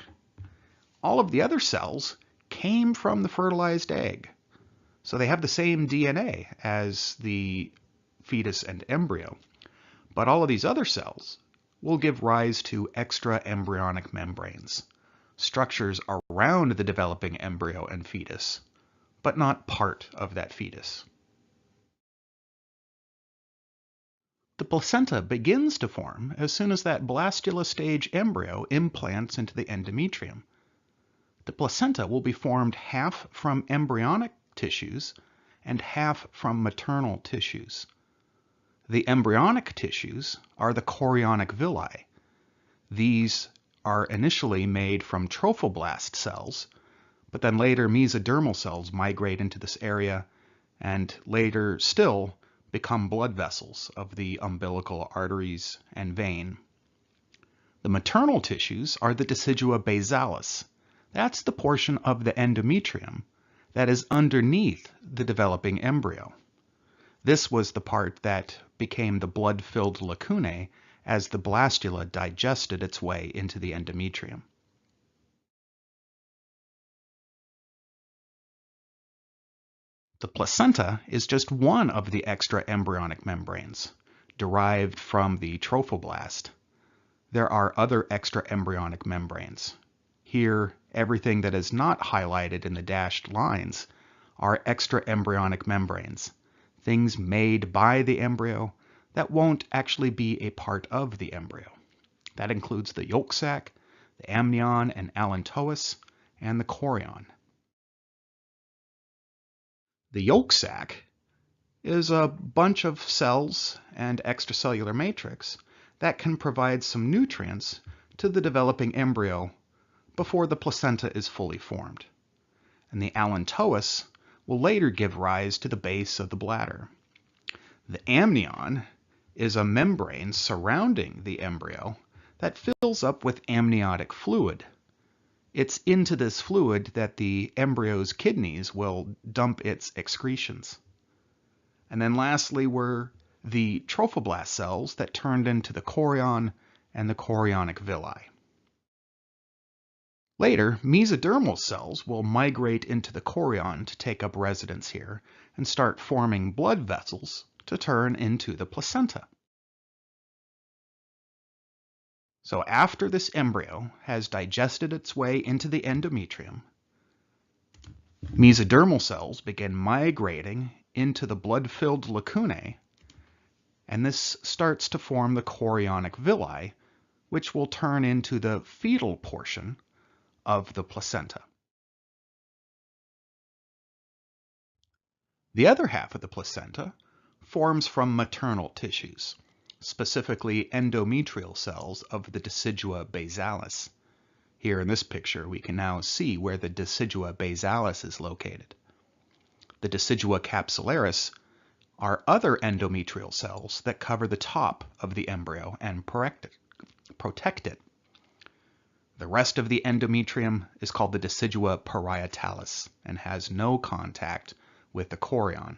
All of the other cells came from the fertilized egg. So they have the same DNA as the fetus and embryo. But all of these other cells will give rise to extra-embryonic membranes, structures around the developing embryo and fetus, but not part of that fetus. The placenta begins to form as soon as that blastula stage embryo implants into the endometrium. The placenta will be formed half from embryonic tissues and half from maternal tissues. The embryonic tissues are the chorionic villi. These are initially made from trophoblast cells, but then later mesodermal cells migrate into this area and later still become blood vessels of the umbilical arteries and vein. The maternal tissues are the decidua basalis. That's the portion of the endometrium that is underneath the developing embryo. This was the part that became the blood-filled lacunae as the blastula digested its way into the endometrium. The placenta is just one of the extra-embryonic membranes, derived from the trophoblast. There are other extra-embryonic membranes. Here, everything that is not highlighted in the dashed lines are extra-embryonic membranes, things made by the embryo that won't actually be a part of the embryo. That includes the yolk sac, the amnion and allantois, and the chorion. The yolk sac is a bunch of cells and extracellular matrix that can provide some nutrients to the developing embryo before the placenta is fully formed. And the allantois will later give rise to the base of the bladder. The amnion is a membrane surrounding the embryo that fills up with amniotic fluid. It's into this fluid that the embryo's kidneys will dump its excretions. And then lastly were the trophoblast cells that turned into the chorion and the chorionic villi. Later, mesodermal cells will migrate into the chorion to take up residence here and start forming blood vessels to turn into the placenta. So after this embryo has digested its way into the endometrium, mesodermal cells begin migrating into the blood-filled lacunae, and this starts to form the chorionic villi, which will turn into the fetal portion of the placenta. The other half of the placenta forms from maternal tissues, specifically endometrial cells of the decidua basalis. Here in this picture, we can now see where the decidua basalis is located. The decidua capsularis are other endometrial cells that cover the top of the embryo and protect it. The rest of the endometrium is called the decidua parietalis and has no contact with the chorion.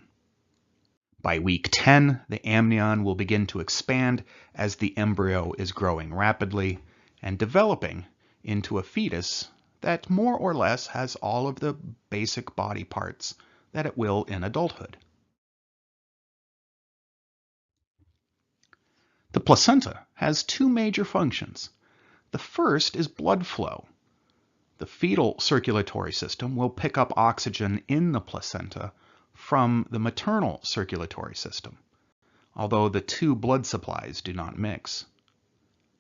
By week 10, the amnion will begin to expand as the embryo is growing rapidly and developing into a fetus that more or less has all of the basic body parts that it will in adulthood. The placenta has two major functions. The first is blood flow. The fetal circulatory system will pick up oxygen in the placenta from the maternal circulatory system, although the two blood supplies do not mix.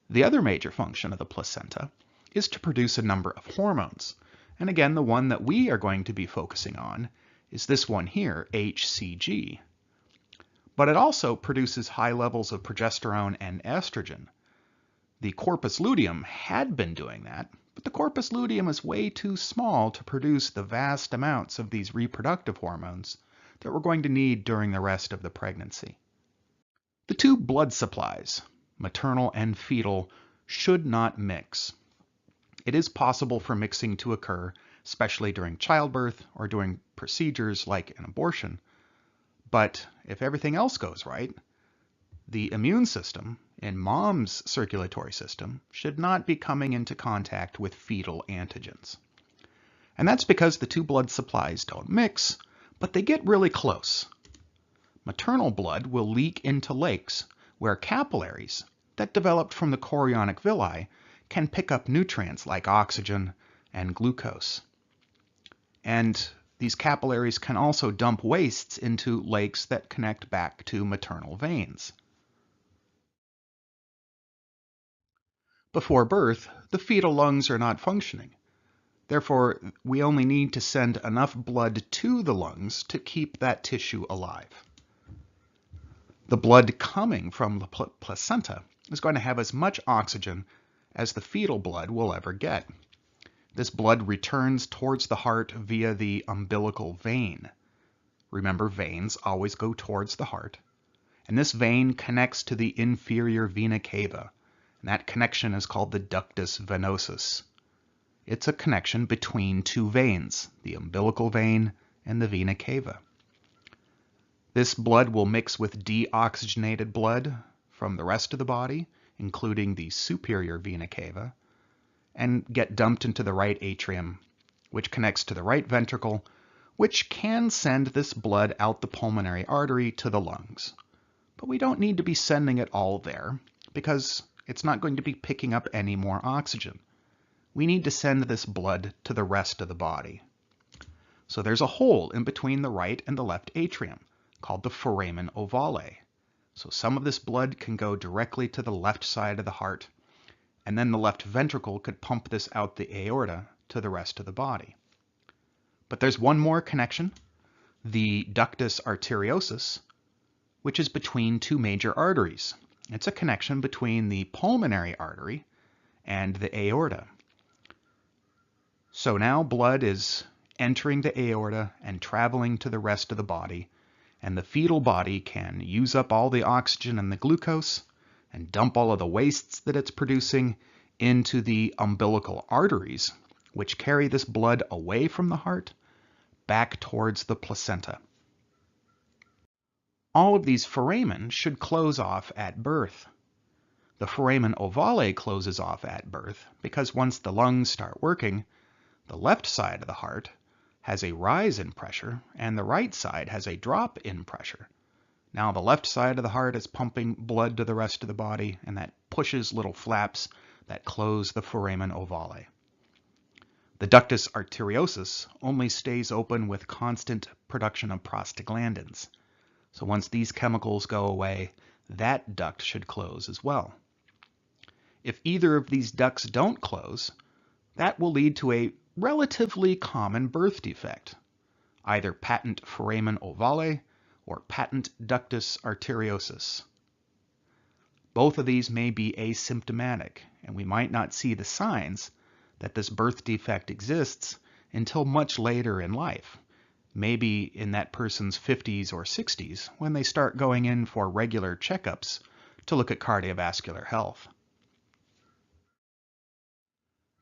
The other major function of the placenta is to produce a number of hormones. And again, the one that we are going to be focusing on is this one here, hCG. But it also produces high levels of progesterone and estrogen. The corpus luteum had been doing that, but the corpus luteum is way too small to produce the vast amounts of these reproductive hormones that we're going to need during the rest of the pregnancy. The two blood supplies, maternal and fetal, should not mix. It is possible for mixing to occur, especially during childbirth or during procedures like an abortion. But if everything else goes right, the immune system in mom's circulatory system should not be coming into contact with fetal antigens. And that's because the two blood supplies don't mix, but they get really close. Maternal blood will leak into lakes where capillaries that developed from the chorionic villi can pick up nutrients like oxygen and glucose. And these capillaries can also dump wastes into lakes that connect back to maternal veins. Before birth, the fetal lungs are not functioning. Therefore, we only need to send enough blood to the lungs to keep that tissue alive. The blood coming from the placenta is going to have as much oxygen as the fetal blood will ever get. This blood returns towards the heart via the umbilical vein. Remember, veins always go towards the heart. And this vein connects to the inferior vena cava. And that connection is called the ductus venosus. It's a connection between two veins, the umbilical vein and the vena cava. This blood will mix with deoxygenated blood from the rest of the body, including the superior vena cava, and get dumped into the right atrium, which connects to the right ventricle, which can send this blood out the pulmonary artery to the lungs. But we don't need to be sending it all there, because it's not going to be picking up any more oxygen. We need to send this blood to the rest of the body. So there's a hole in between the right and the left atrium called the foramen ovale. So some of this blood can go directly to the left side of the heart, and then the left ventricle could pump this out the aorta to the rest of the body. But there's one more connection, the ductus arteriosus, which is between two major arteries. It's a connection between the pulmonary artery and the aorta. So now blood is entering the aorta and traveling to the rest of the body, and the fetal body can use up all the oxygen and the glucose and dump all of the wastes that it's producing into the umbilical arteries, which carry this blood away from the heart back towards the placenta. All of these foramen should close off at birth. The foramen ovale closes off at birth because once the lungs start working, the left side of the heart has a rise in pressure and the right side has a drop in pressure. Now the left side of the heart is pumping blood to the rest of the body, and that pushes little flaps that close the foramen ovale. The ductus arteriosus only stays open with constant production of prostaglandins. So once these chemicals go away, that duct should close as well. If either of these ducts don't close, that will lead to a relatively common birth defect, either patent foramen ovale or patent ductus arteriosus. Both of these may be asymptomatic, and we might not see the signs that this birth defect exists until much later in life, maybe in that person's 50s or 60s, when they start going in for regular checkups to look at cardiovascular health.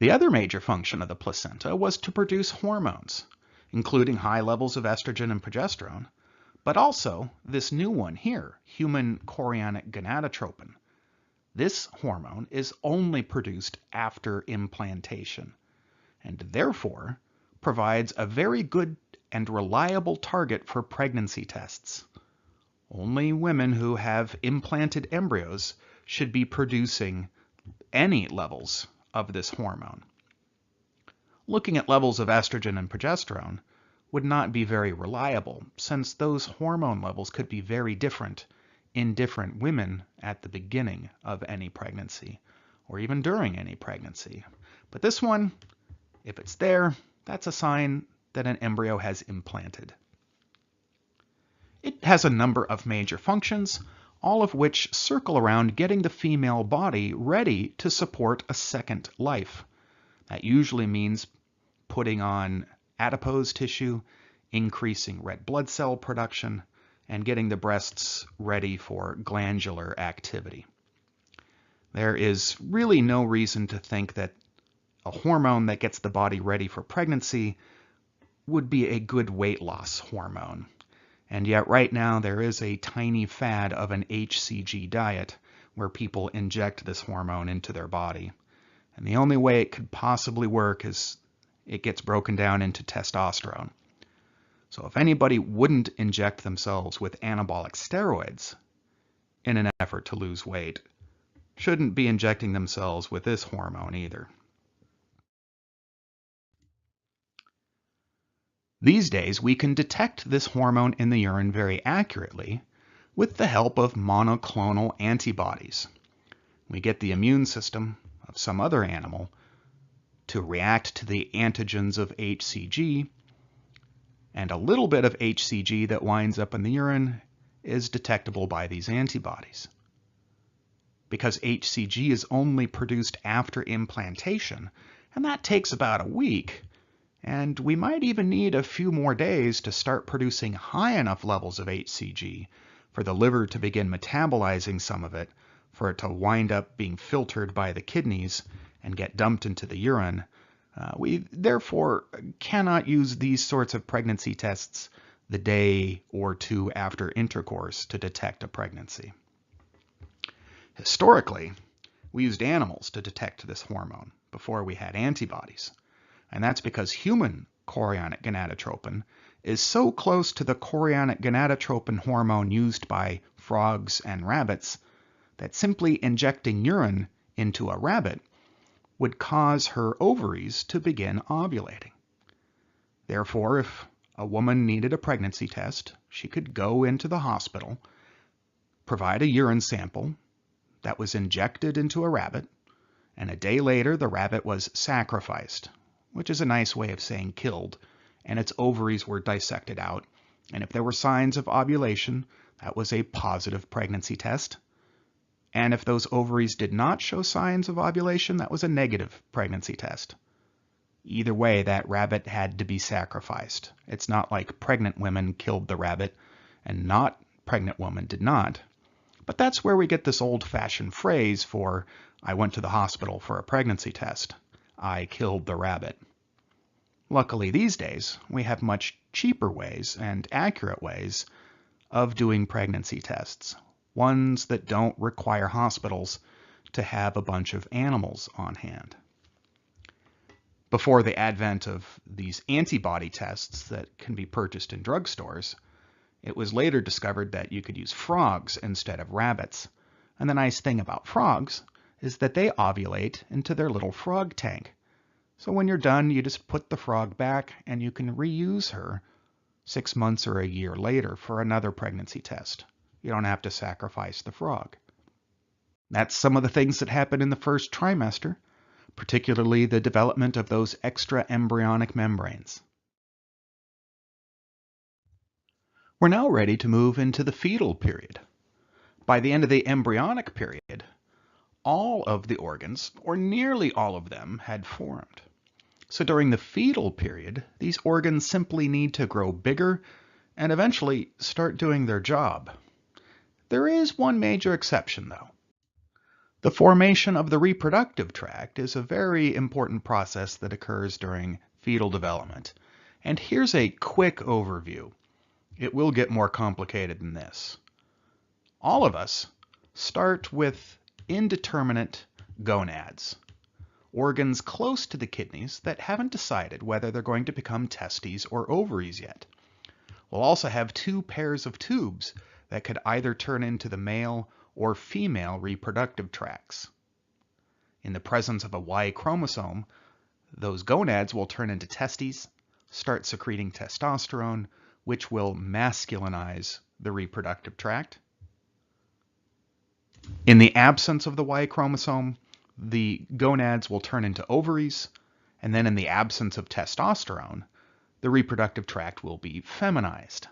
The other major function of the placenta was to produce hormones, including high levels of estrogen and progesterone, but also this new one here, human chorionic gonadotropin. This hormone is only produced after implantation, and therefore provides a very good and reliable target for pregnancy tests. Only women who have implanted embryos should be producing any levels of this hormone. Looking at levels of estrogen and progesterone would not be very reliable, since those hormone levels could be very different in different women at the beginning of any pregnancy, or even during any pregnancy. But this one, if it's there, that's a sign that an embryo has implanted. It has a number of major functions, all of which circle around getting the female body ready to support a second life. That usually means putting on adipose tissue, increasing red blood cell production, and getting the breasts ready for glandular activity. There is really no reason to think that a hormone that gets the body ready for pregnancy would be a good weight loss hormone. And yet right now there is a tiny fad of an HCG diet where people inject this hormone into their body. And the only way it could possibly work is it gets broken down into testosterone. So if anybody wouldn't inject themselves with anabolic steroids in an effort to lose weight, shouldn't be injecting themselves with this hormone either. These days, we can detect this hormone in the urine very accurately with the help of monoclonal antibodies. We get the immune system of some other animal to react to the antigens of HCG, and a little bit of HCG that winds up in the urine is detectable by these antibodies. Because HCG is only produced after implantation, and that takes about a week, and we might even need a few more days to start producing high enough levels of HCG for the liver to begin metabolizing some of it, for it to wind up being filtered by the kidneys and get dumped into the urine. We therefore cannot use these sorts of pregnancy tests the day or two after intercourse to detect a pregnancy. Historically, we used animals to detect this hormone before we had antibodies. And that's because human chorionic gonadotropin is so close to the chorionic gonadotropin hormone used by frogs and rabbits that simply injecting urine into a rabbit would cause her ovaries to begin ovulating. Therefore, if a woman needed a pregnancy test, she could go into the hospital, provide a urine sample that was injected into a rabbit, and a day later the rabbit was sacrificed, which is a nice way of saying killed, and its ovaries were dissected out. And if there were signs of ovulation, that was a positive pregnancy test. And if those ovaries did not show signs of ovulation, that was a negative pregnancy test. Either way, that rabbit had to be sacrificed. It's not like pregnant women killed the rabbit and not pregnant women did not. But that's where we get this old-fashioned phrase for, I went to the hospital for a pregnancy test. I killed the rabbit. Luckily these days, we have much cheaper ways and accurate ways of doing pregnancy tests, ones that don't require hospitals to have a bunch of animals on hand. Before the advent of these antibody tests that can be purchased in drugstores, it was later discovered that you could use frogs instead of rabbits. And the nice thing about frogs is that they ovulate into their little frog tank. So when you're done, you just put the frog back and you can reuse her 6 months or a year later for another pregnancy test. You don't have to sacrifice the frog. That's some of the things that happen in the first trimester, particularly the development of those extra-embryonic membranes. We're now ready to move into the fetal period. By the end of the embryonic period, all of the organs, or nearly all of them, had formed. So during the fetal period, these organs simply need to grow bigger and eventually start doing their job. There is one major exception, though. The formation of the reproductive tract is a very important process that occurs during fetal development. And here's a quick overview. it will get more complicated than this. All of us start with indeterminate gonads, organs close to the kidneys that haven't decided whether they're going to become testes or ovaries yet. We'll also have two pairs of tubes that could either turn into the male or female reproductive tracts. In the presence of a Y chromosome, those gonads will turn into testes, start secreting testosterone, which will masculinize the reproductive tract. In the absence of the Y chromosome, the gonads will turn into ovaries, and then in the absence of testosterone, the reproductive tract will be feminized.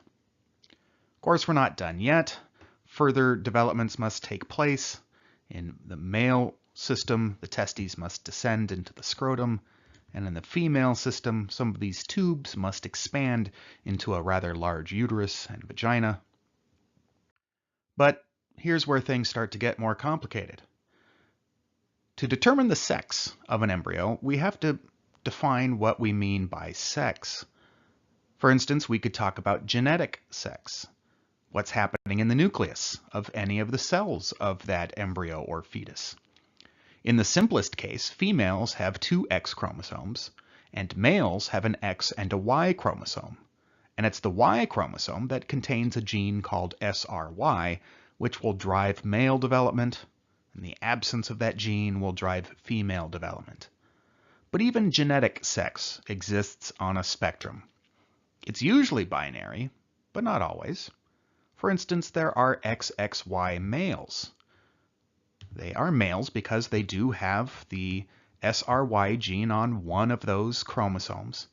Of course, we're not done yet. Further developments must take place. In the male system, the testes must descend into the scrotum, and in the female system, some of these tubes must expand into a rather large uterus and vagina. But here's where things start to get more complicated. To determine the sex of an embryo, we have to define what we mean by sex. For instance, we could talk about genetic sex. What's happening in the nucleus of any of the cells of that embryo or fetus. In the simplest case, females have two X chromosomes, and males have an X and a Y chromosome. And it's the Y chromosome that contains a gene called SRY, which will drive male development, and the absence of that gene will drive female development. But even genetic sex exists on a spectrum. It's usually binary, but not always. For instance, there are XXY males. They are males because they do have the SRY gene on one of those chromosomes.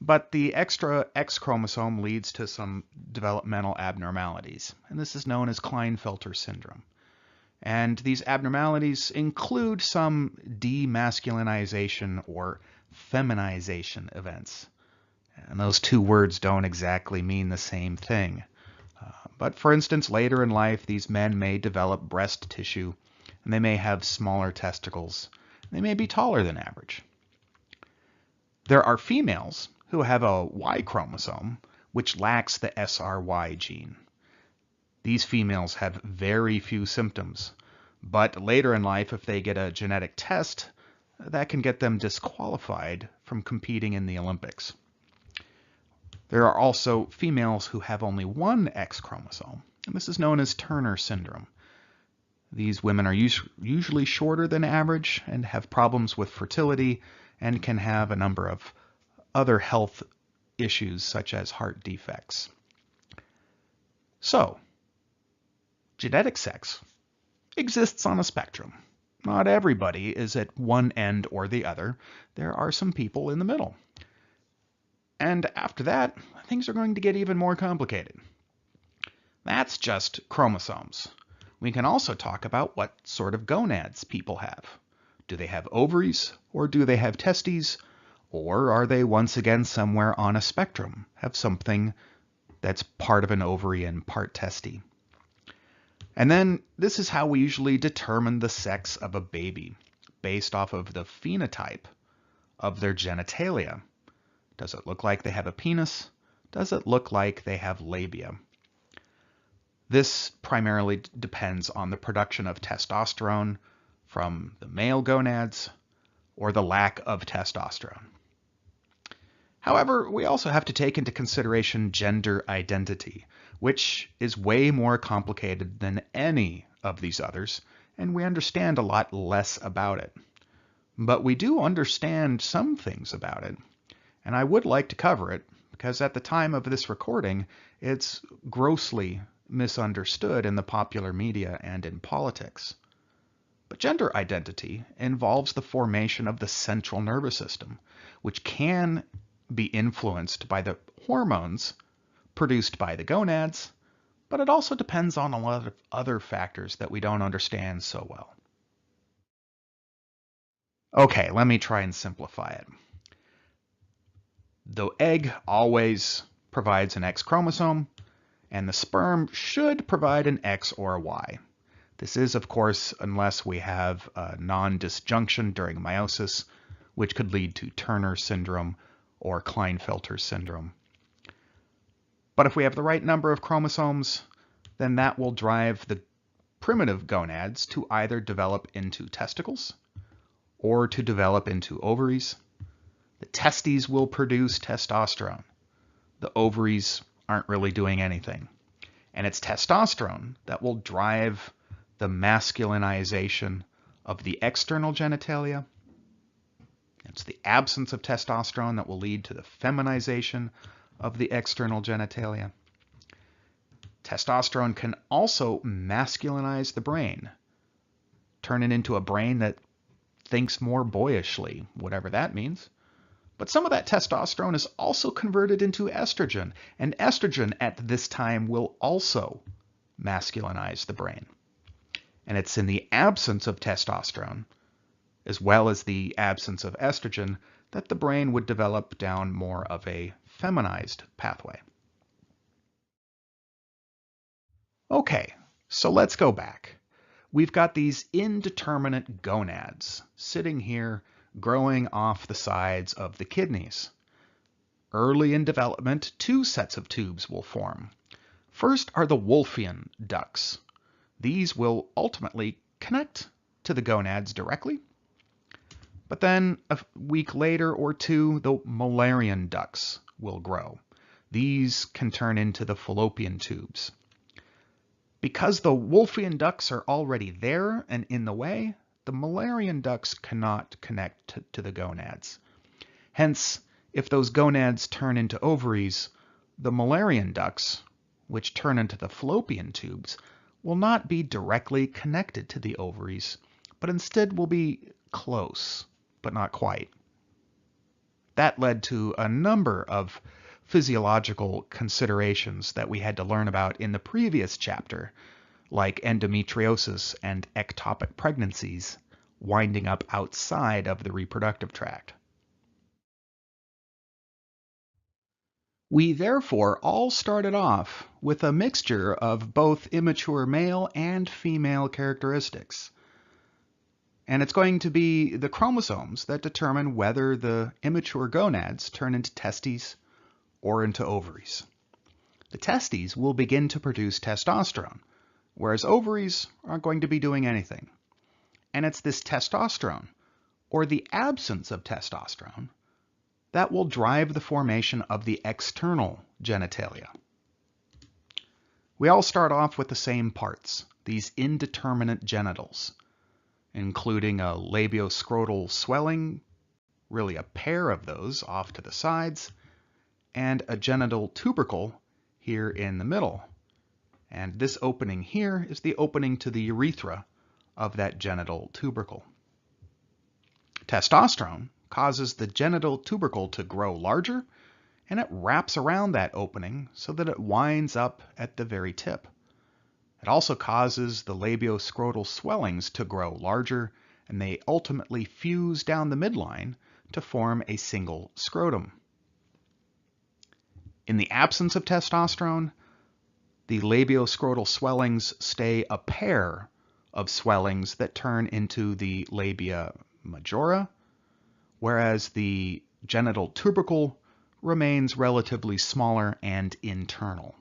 But the extra X chromosome leads to some developmental abnormalities, and this is known as Klinefelter syndrome. And these abnormalities include some demasculinization or feminization events. And those two words don't exactly mean the same thing. But for instance, later in life, these men may develop breast tissue, and they may have smaller testicles. They may be taller than average. There are females who have a Y chromosome, which lacks the SRY gene. These females have very few symptoms, but later in life, if they get a genetic test, that can get them disqualified from competing in the Olympics. There are also females who have only one X chromosome, and this is known as Turner syndrome. These women are usually shorter than average and have problems with fertility and can have a number of other health issues such as heart defects. So, genetic sex exists on a spectrum. Not everybody is at one end or the other. There are some people in the middle. And after that, things are going to get even more complicated. That's just chromosomes. We can also talk about what sort of gonads people have. Do they have ovaries, or do they have testes, or are they once again somewhere on a spectrum, have something that's part of an ovary and part testy? And then this is how we usually determine the sex of a baby, based off of the phenotype of their genitalia. Does it look like they have a penis? Does it look like they have labia? This primarily depends on the production of testosterone from the male gonads or the lack of testosterone. However, we also have to take into consideration gender identity, which is way more complicated than any of these others, and we understand a lot less about it. But we do understand some things about it. And I would like to cover it because at the time of this recording, it's grossly misunderstood in the popular media and in politics. But gender identity involves the formation of the central nervous system, which can be influenced by the hormones produced by the gonads, but it also depends on a lot of other factors that we don't understand so well. Okay, let me try and simplify it. The egg always provides an X chromosome, and the sperm should provide an X or a Y. This is, of course, unless we have a non-disjunction during meiosis, which could lead to Turner syndrome or Klinefelter syndrome. But if we have the right number of chromosomes, then that will drive the primitive gonads to either develop into testicles or to develop into ovaries. The testes will produce testosterone. The ovaries aren't really doing anything. And it's testosterone that will drive the masculinization of the external genitalia. It's the absence of testosterone that will lead to the feminization of the external genitalia. Testosterone can also masculinize the brain, turn it into a brain that thinks more boyishly, whatever that means. But some of that testosterone is also converted into estrogen, and estrogen at this time will also masculinize the brain. And it's in the absence of testosterone, as well as the absence of estrogen, that the brain would develop down more of a feminized pathway. Okay, so let's go back. We've got these indeterminate gonads sitting here growing off the sides of the kidneys. Early in development, two sets of tubes will form. First are the Wolffian ducts. These will ultimately connect to the gonads directly. But then a week later or two, the Mullerian ducts will grow. These can turn into the fallopian tubes. Because the Wolffian ducts are already there and in the way, the Mullerian ducts cannot connect to the gonads. Hence, if those gonads turn into ovaries, the Mullerian ducts, which turn into the fallopian tubes, will not be directly connected to the ovaries, but instead will be close, but not quite. That led to a number of physiological considerations that we had to learn about in the previous chapter, like endometriosis and ectopic pregnancies winding up outside of the reproductive tract. We therefore all started off with a mixture of both immature male and female characteristics. And it's going to be the chromosomes that determine whether the immature gonads turn into testes or into ovaries. The testes will begin to produce testosterone, whereas ovaries aren't going to be doing anything. And it's this testosterone, or the absence of testosterone, that will drive the formation of the external genitalia. We all start off with the same parts, these indeterminate genitals, including a labioscrotal swelling, really a pair of those off to the sides, and a genital tubercle here in the middle. And this opening here is the opening to the urethra of that genital tubercle. Testosterone causes the genital tubercle to grow larger, and it wraps around that opening so that it winds up at the very tip. It also causes the labioscrotal swellings to grow larger, and they ultimately fuse down the midline to form a single scrotum. In the absence of testosterone, the labioscrotal swellings stay a pair of swellings that turn into the labia majora, whereas the genital tubercle remains relatively smaller and internal.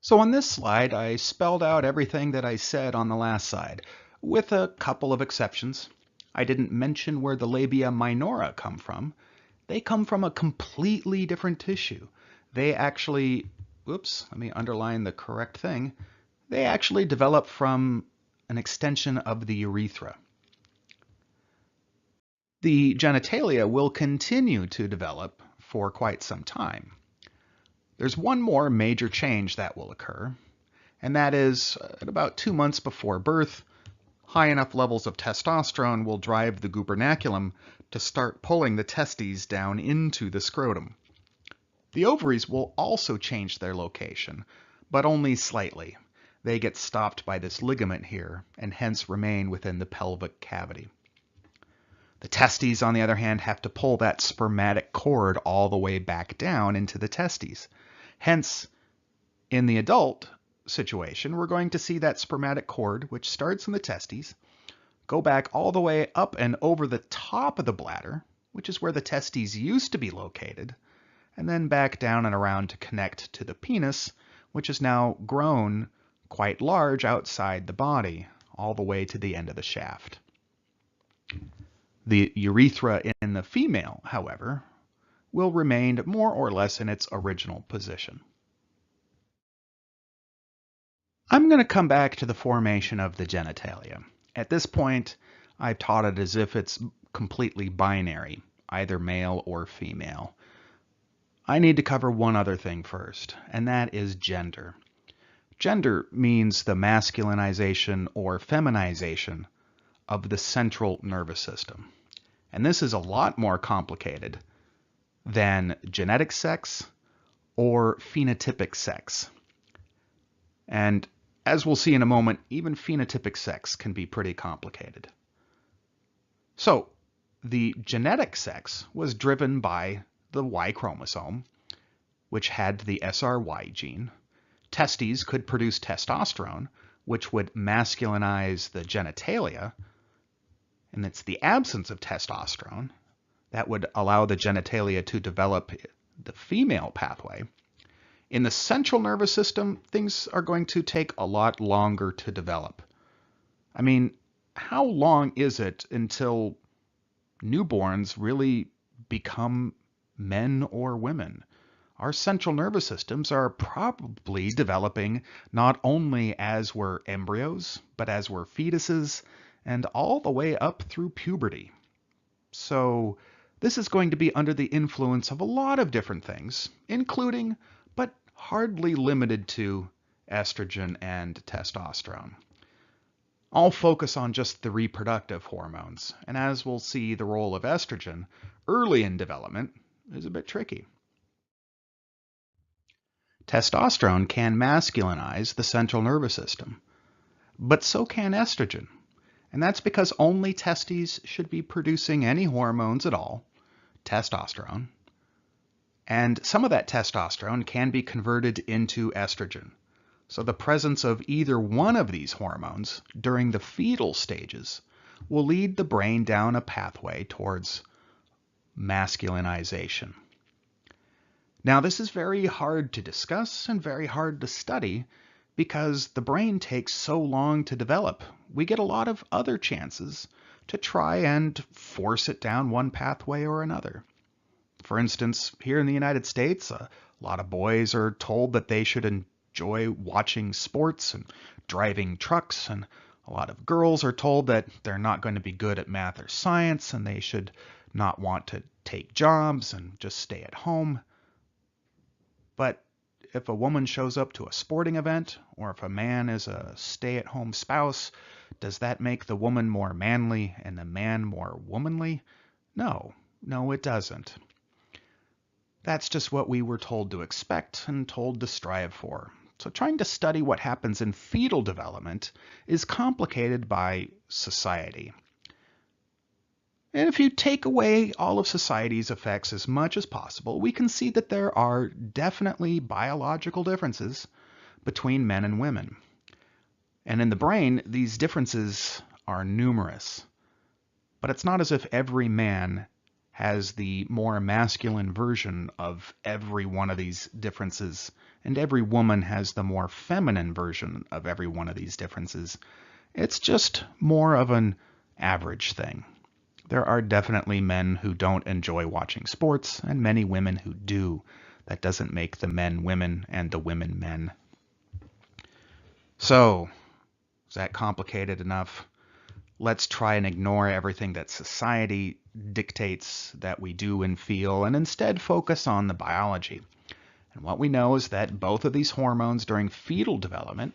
So on this slide, I spelled out everything that I said on the last slide, with a couple of exceptions. I didn't mention where the labia minora come from. They come from a completely different tissue. They actually, let me underline the correct thing. They actually develop from an extension of the urethra. The genitalia will continue to develop for quite some time. There's one more major change that will occur, and that is at about 2 months before birth, high enough levels of testosterone will drive the gubernaculum to start pulling the testes down into the scrotum. The ovaries will also change their location, but only slightly. They get stopped by this ligament here, and hence remain within the pelvic cavity. The testes, on the other hand, have to pull that spermatic cord all the way back down into the testes. Hence, in the adult situation, we're going to see that spermatic cord, which starts in the testes, go back all the way up and over the top of the bladder, which is where the testes used to be located, and then back down and around to connect to the penis, which is now grown quite large outside the body, all the way to the end of the shaft. The urethra in the female, however, will remain more or less in its original position. I'm going to come back to the formation of the genitalia. At this point, I've taught it as if it's completely binary, either male or female. I need to cover one other thing first, and that is gender. Gender means the masculinization or feminization of the central nervous system. And this is a lot more complicated than genetic sex or phenotypic sex. And as we'll see in a moment, even phenotypic sex can be pretty complicated. So, the genetic sex was driven by the Y chromosome, which had the SRY gene. Testes could produce testosterone, which would masculinize the genitalia, and it's the absence of testosterone that would allow the genitalia to develop the female pathway. In the central nervous system, things are going to take a lot longer to develop. I mean, how long is it until newborns really become men or women? Our central nervous systems are probably developing not only as we're embryos, but as we're fetuses, and all the way up through puberty. So this is going to be under the influence of a lot of different things, including, but hardly limited to, estrogen and testosterone. I'll focus on just the reproductive hormones, and as we'll see, the role of estrogen early in development is a bit tricky. Testosterone can masculinize the central nervous system, but so can estrogen. And that's because only testes should be producing any hormones at all, testosterone. And some of that testosterone can be converted into estrogen. So the presence of either one of these hormones during the fetal stages will lead the brain down a pathway towards masculinization. Now, this is very hard to discuss and very hard to study because the brain takes so long to develop. We get a lot of other chances to try and force it down one pathway or another. For instance, here in the United States, a lot of boys are told that they should enjoy watching sports and driving trucks, and a lot of girls are told that they're not going to be good at math or science and they should not want to take jobs and just stay at home. But if a woman shows up to a sporting event, or if a man is a stay-at-home spouse, does that make the woman more manly and the man more womanly? No, it doesn't. That's just what we were told to expect and told to strive for. So trying to study what happens in fetal development is complicated by society. And if you take away all of society's effects as much as possible, we can see that there are definitely biological differences between men and women. And in the brain, these differences are numerous. But it's not as if every man has the more masculine version of every one of these differences, and every woman has the more feminine version of every one of these differences. It's just more of an average thing. There are definitely men who don't enjoy watching sports, and many women who do. That doesn't make the men women and the women men. So, is that complicated enough? Let's try and ignore everything that society dictates that we do and feel, and instead focus on the biology. And what we know is that both of these hormones during fetal development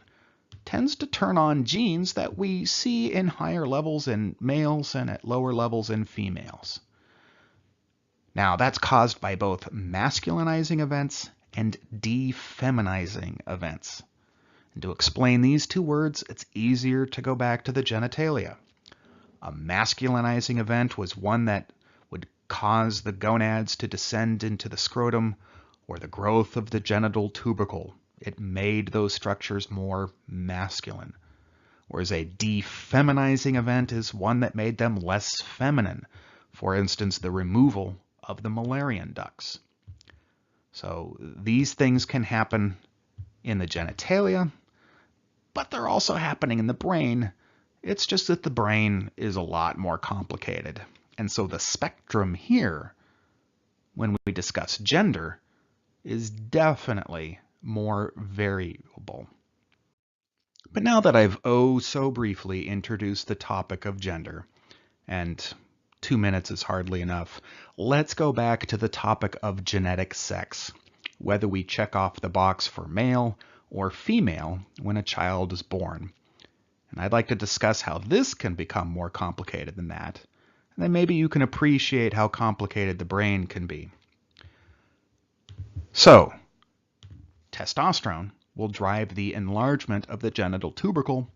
tends to turn on genes that we see in higher levels in males and at lower levels in females. Now, that's caused by both masculinizing events and defeminizing events. And to explain these two words, it's easier to go back to the genitalia. A masculinizing event was one that would cause the gonads to descend into the scrotum or the growth of the genital tubercle. It made those structures more masculine. Whereas a defeminizing event is one that made them less feminine. For instance, the removal of the Mullerian ducts. So these things can happen in the genitalia, but they're also happening in the brain. It's just that the brain is a lot more complicated. And so the spectrum here, when we discuss gender, is definitely more variable. But now that I've so briefly introduced the topic of gender, and 2 minutes is hardly enough, let's go back to the topic of genetic sex, whether we check off the box for male or female when a child is born. And I'd like to discuss how this can become more complicated than that, and then maybe you can appreciate how complicated the brain can be. So, testosterone will drive the enlargement of the genital tubercle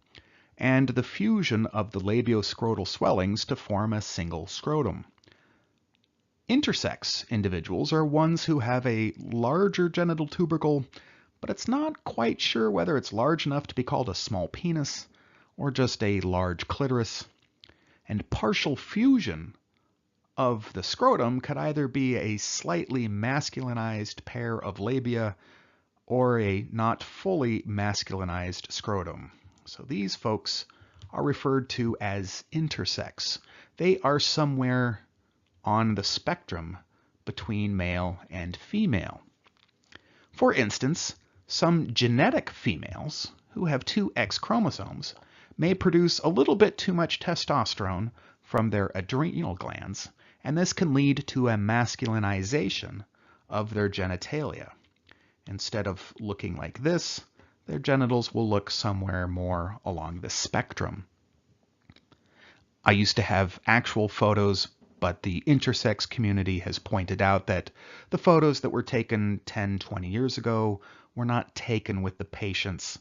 and the fusion of the labioscrotal swellings to form a single scrotum. Intersex individuals are ones who have a larger genital tubercle, but it's not quite sure whether it's large enough to be called a small penis or just a large clitoris. And partial fusion of the scrotum could either be a slightly masculinized pair of labia or a not fully masculinized scrotum. So these folks are referred to as intersex. They are somewhere on the spectrum between male and female. For instance, some genetic females who have two X chromosomes may produce a little bit too much testosterone from their adrenal glands, and this can lead to a masculinization of their genitalia. Instead of looking like this, their genitals will look somewhere more along the spectrum. I used to have actual photos, but the intersex community has pointed out that the photos that were taken 10, 20 years ago were not taken with the patient's,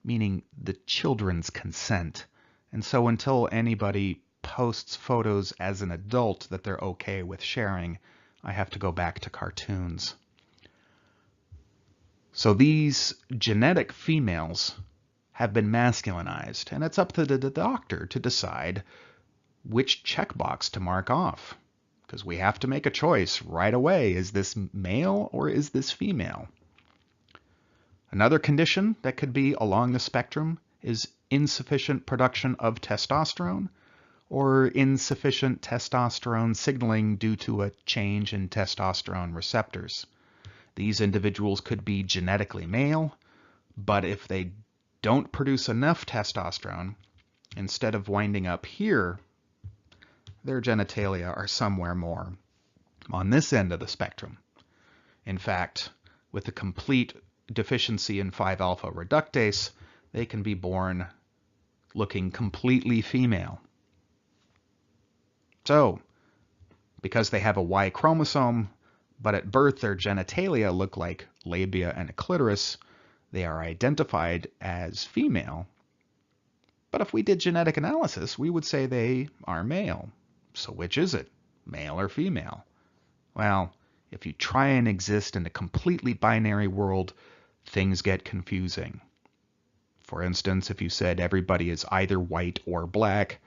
meaning the children's consent. And so until anybody posts photos as an adult that they're okay with sharing, I have to go back to cartoons. So these genetic females have been masculinized, and it's up to the doctor to decide which checkbox to mark off, because we have to make a choice right away. Is this male or is this female? Another condition that could be along the spectrum is insufficient production of testosterone or insufficient testosterone signaling due to a change in testosterone receptors. These individuals could be genetically male, but if they don't produce enough testosterone, instead of winding up here, their genitalia are somewhere more on this end of the spectrum. In fact, with a complete deficiency in 5-alpha reductase, they can be born looking completely female. So, because they have a Y chromosome, but at birth their genitalia look like labia and a clitoris, they are identified as female. But if we did genetic analysis, we would say they are male. So which is it, male or female? Well, if you try and exist in a completely binary world, things get confusing. For instance, if you said everybody is either white or black,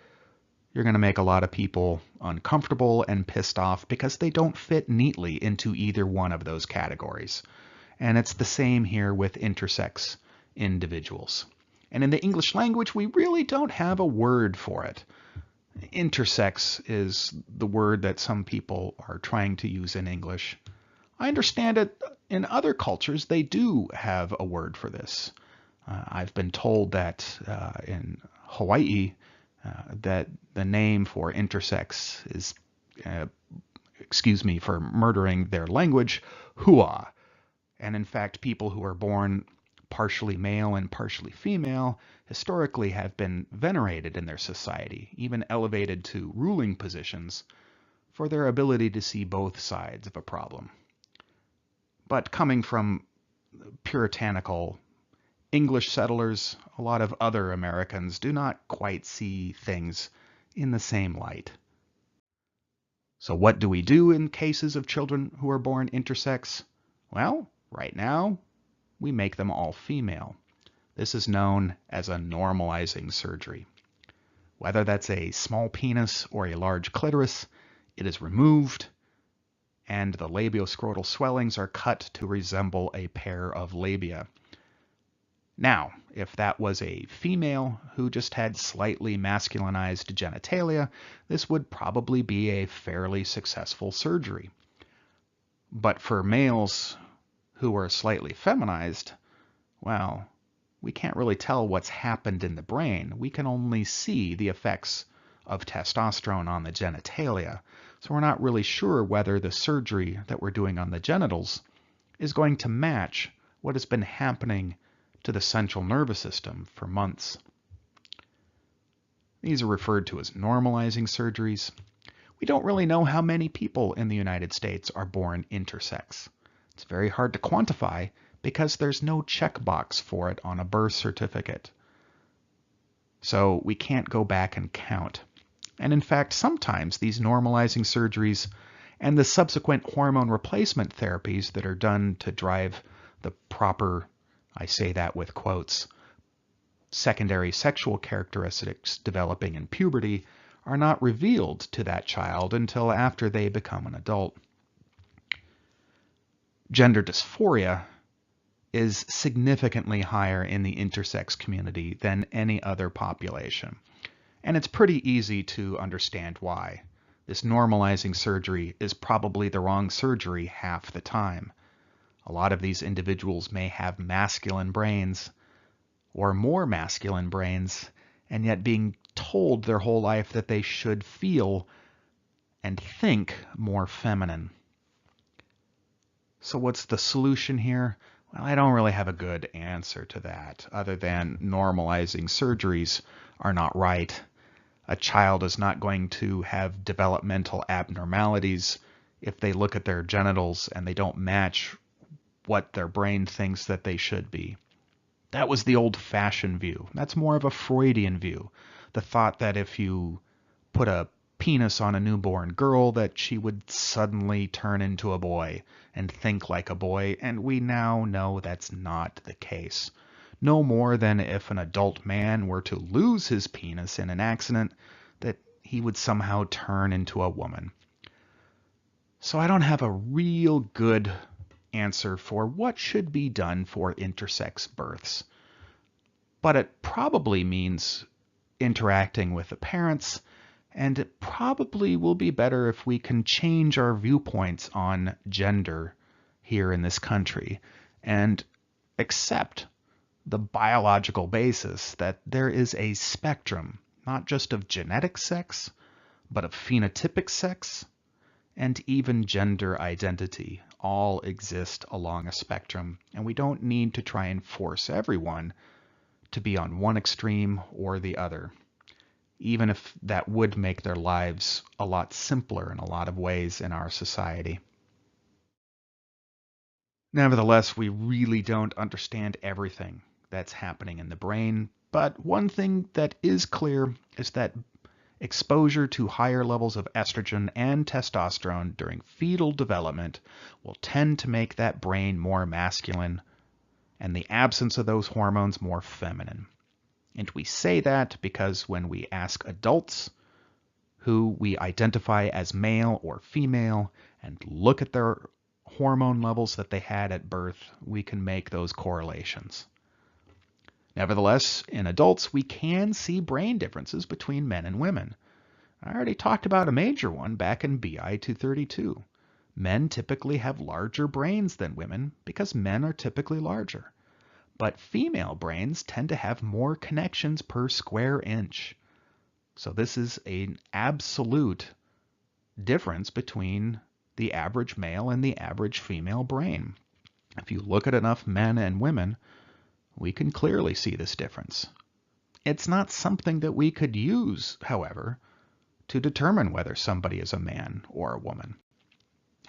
you're going to make a lot of people uncomfortable and pissed off because they don't fit neatly into either one of those categories. And it's the same here with intersex individuals. And in the English language, we really don't have a word for it. Intersex is the word that some people are trying to use in English. I understand it in other cultures, they do have a word for this. I've been told that in Hawaii, that the name for intersex is, excuse me for murdering their language, hua. And in fact, people who are born partially male and partially female historically have been venerated in their society, even elevated to ruling positions for their ability to see both sides of a problem. But coming from puritanical English settlers, a lot of other Americans do not quite see things in the same light. So what do we do in cases of children who are born intersex? Well, right now, we make them all female. This is known as a normalizing surgery. Whether that's a small penis or a large clitoris, it is removed, and the labioscrotal swellings are cut to resemble a pair of labia. Now, if that was a female who just had slightly masculinized genitalia, this would probably be a fairly successful surgery. But for males who are slightly feminized, well, we can't really tell what's happened in the brain. We can only see the effects of testosterone on the genitalia. So we're not really sure whether the surgery that we're doing on the genitals is going to match what has been happening to the central nervous system for months. These are referred to as normalizing surgeries. We don't really know how many people in the United States are born intersex. It's very hard to quantify because there's no checkbox for it on a birth certificate. So we can't go back and count. And in fact, sometimes these normalizing surgeries and the subsequent hormone replacement therapies that are done to drive the proper, I say that with quotes, secondary sexual characteristics developing in puberty are not revealed to that child until after they become an adult. Gender dysphoria is significantly higher in the intersex community than any other population. And it's pretty easy to understand why. This normalizing surgery is probably the wrong surgery half the time. A lot of these individuals may have masculine brains or more masculine brains, and yet being told their whole life that they should feel and think more feminine. So what's the solution here? Well, I don't really have a good answer to that, other than normalizing surgeries are not right. A child is not going to have developmental abnormalities if they look at their genitals and they don't match what their brain thinks that they should be. That was the old-fashioned view. That's more of a Freudian view. The thought that if you put a penis on a newborn girl that she would suddenly turn into a boy and think like a boy, and we now know that's not the case. No more than if an adult man were to lose his penis in an accident, that he would somehow turn into a woman. So I don't have a real good answer for what should be done for intersex births. But it probably means interacting with the parents, and it probably will be better if we can change our viewpoints on gender here in this country and accept the biological basis that there is a spectrum, not just of genetic sex, but of phenotypic sex, and even gender identity all exist along a spectrum, and we don't need to try and force everyone to be on one extreme or the other, even if that would make their lives a lot simpler in a lot of ways in our society. Nevertheless, we really don't understand everything that's happening in the brain, but one thing that is clear is that exposure to higher levels of estrogen and testosterone during fetal development will tend to make that brain more masculine and the absence of those hormones more feminine. And we say that because when we ask adults who we identify as male or female and look at their hormone levels that they had at birth, we can make those correlations. Nevertheless, in adults, we can see brain differences between men and women. I already talked about a major one back in BI 232. Men typically have larger brains than women because men are typically larger. But female brains tend to have more connections per square inch. So this is an absolute difference between the average male and the average female brain. If you look at enough men and women, we can clearly see this difference. It's not something that we could use, however, to determine whether somebody is a man or a woman.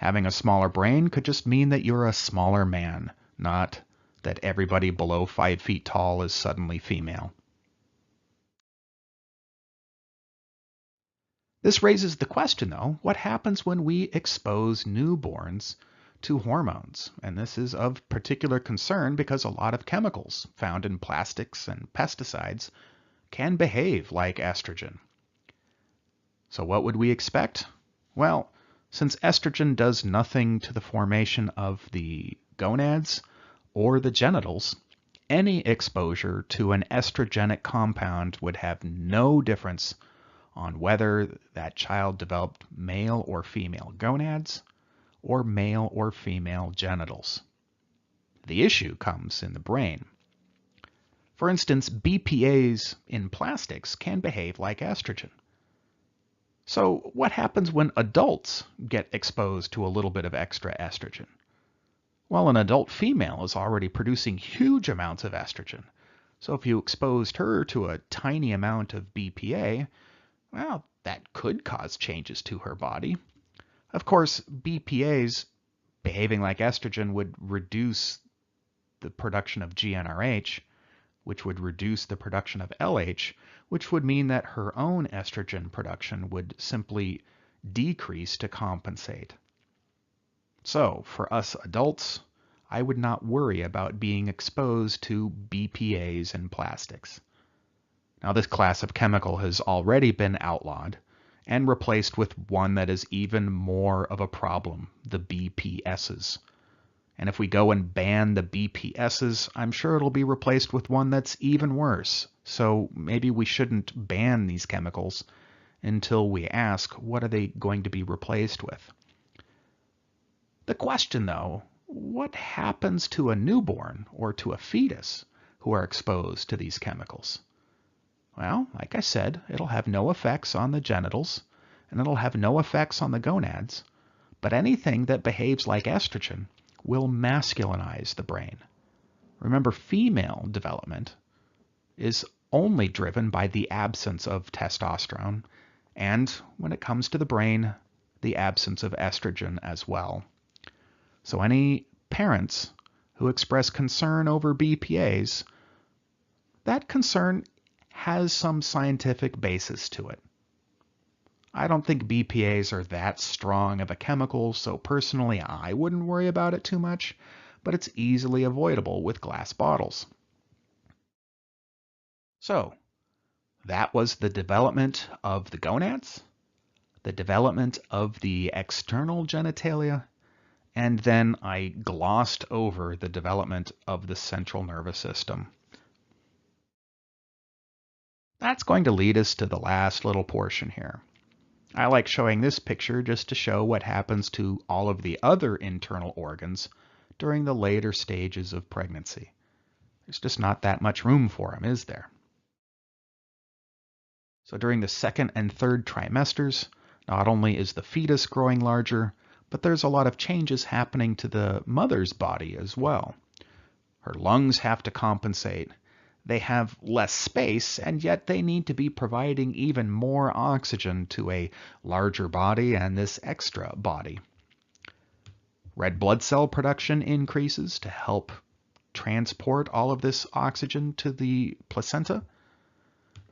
Having a smaller brain could just mean that you're a smaller man, not that everybody below 5 feet tall is suddenly female. This raises the question, though, what happens when we expose newborns to hormones? And this is of particular concern because a lot of chemicals found in plastics and pesticides can behave like estrogen. So what would we expect? Well, Since estrogen does nothing to the formation of the gonads or the genitals, any exposure to an estrogenic compound would have no difference on whether that child developed male or female gonads or male or female genitals. The issue comes in the brain. For instance, BPAs in plastics can behave like estrogen. So what happens when adults get exposed to a little bit of extra estrogen? Well, an adult female is already producing huge amounts of estrogen. So if you exposed her to a tiny amount of BPA, well, that could cause changes to her body. Of course, BPAs behaving like estrogen would reduce the production of GnRH, which would reduce the production of LH, which would mean that her own estrogen production would simply decrease to compensate. So, for us adults, I would not worry about being exposed to BPAs in plastics. Now, this class of chemical has already been outlawed and replaced with one that is even more of a problem, the BPSs. And if we go and ban the BPSs, I'm sure it'll be replaced with one that's even worse. So maybe we shouldn't ban these chemicals until we ask, what are they going to be replaced with? The question, though, what happens to a newborn or to a fetus who are exposed to these chemicals? Well, like I said, it'll have no effects on the genitals, and it'll have no effects on the gonads, but anything that behaves like estrogen will masculinize the brain. Remember, female development is only driven by the absence of testosterone, and when it comes to the brain, the absence of estrogen as well. So any parents who express concern over BPAs, that concern has some scientific basis to it. I don't think BPAs are that strong of a chemical, so personally I wouldn't worry about it too much, but it's easily avoidable with glass bottles. So, that was the development of the gonads, the development of the external genitalia, and then I glossed over the development of the central nervous system. That's going to lead us to the last little portion here. I like showing this picture just to show what happens to all of the other internal organs during the later stages of pregnancy. There's just not that much room for them, is there? So during the second and third trimesters, not only is the fetus growing larger, but there's a lot of changes happening to the mother's body as well. Her lungs have to compensate. They have less space, and yet they need to be providing even more oxygen to a larger body and this extra body. Red blood cell production increases to help transport all of this oxygen to the placenta.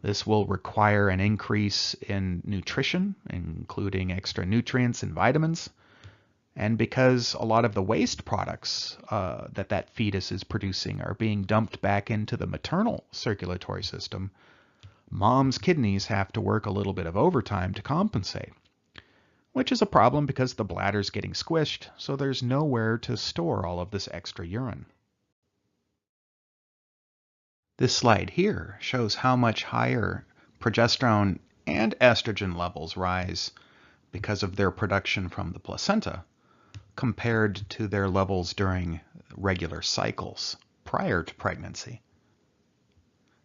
This will require an increase in nutrition, including extra nutrients and vitamins. And because a lot of the waste products that fetus is producing are being dumped back into the maternal circulatory system, mom's kidneys have to work a little bit of overtime to compensate, which is a problem because the bladder's getting squished, so there's nowhere to store all of this extra urine. This slide here shows how much higher progesterone and estrogen levels rise because of their production from the placenta, compared to their levels during regular cycles prior to pregnancy.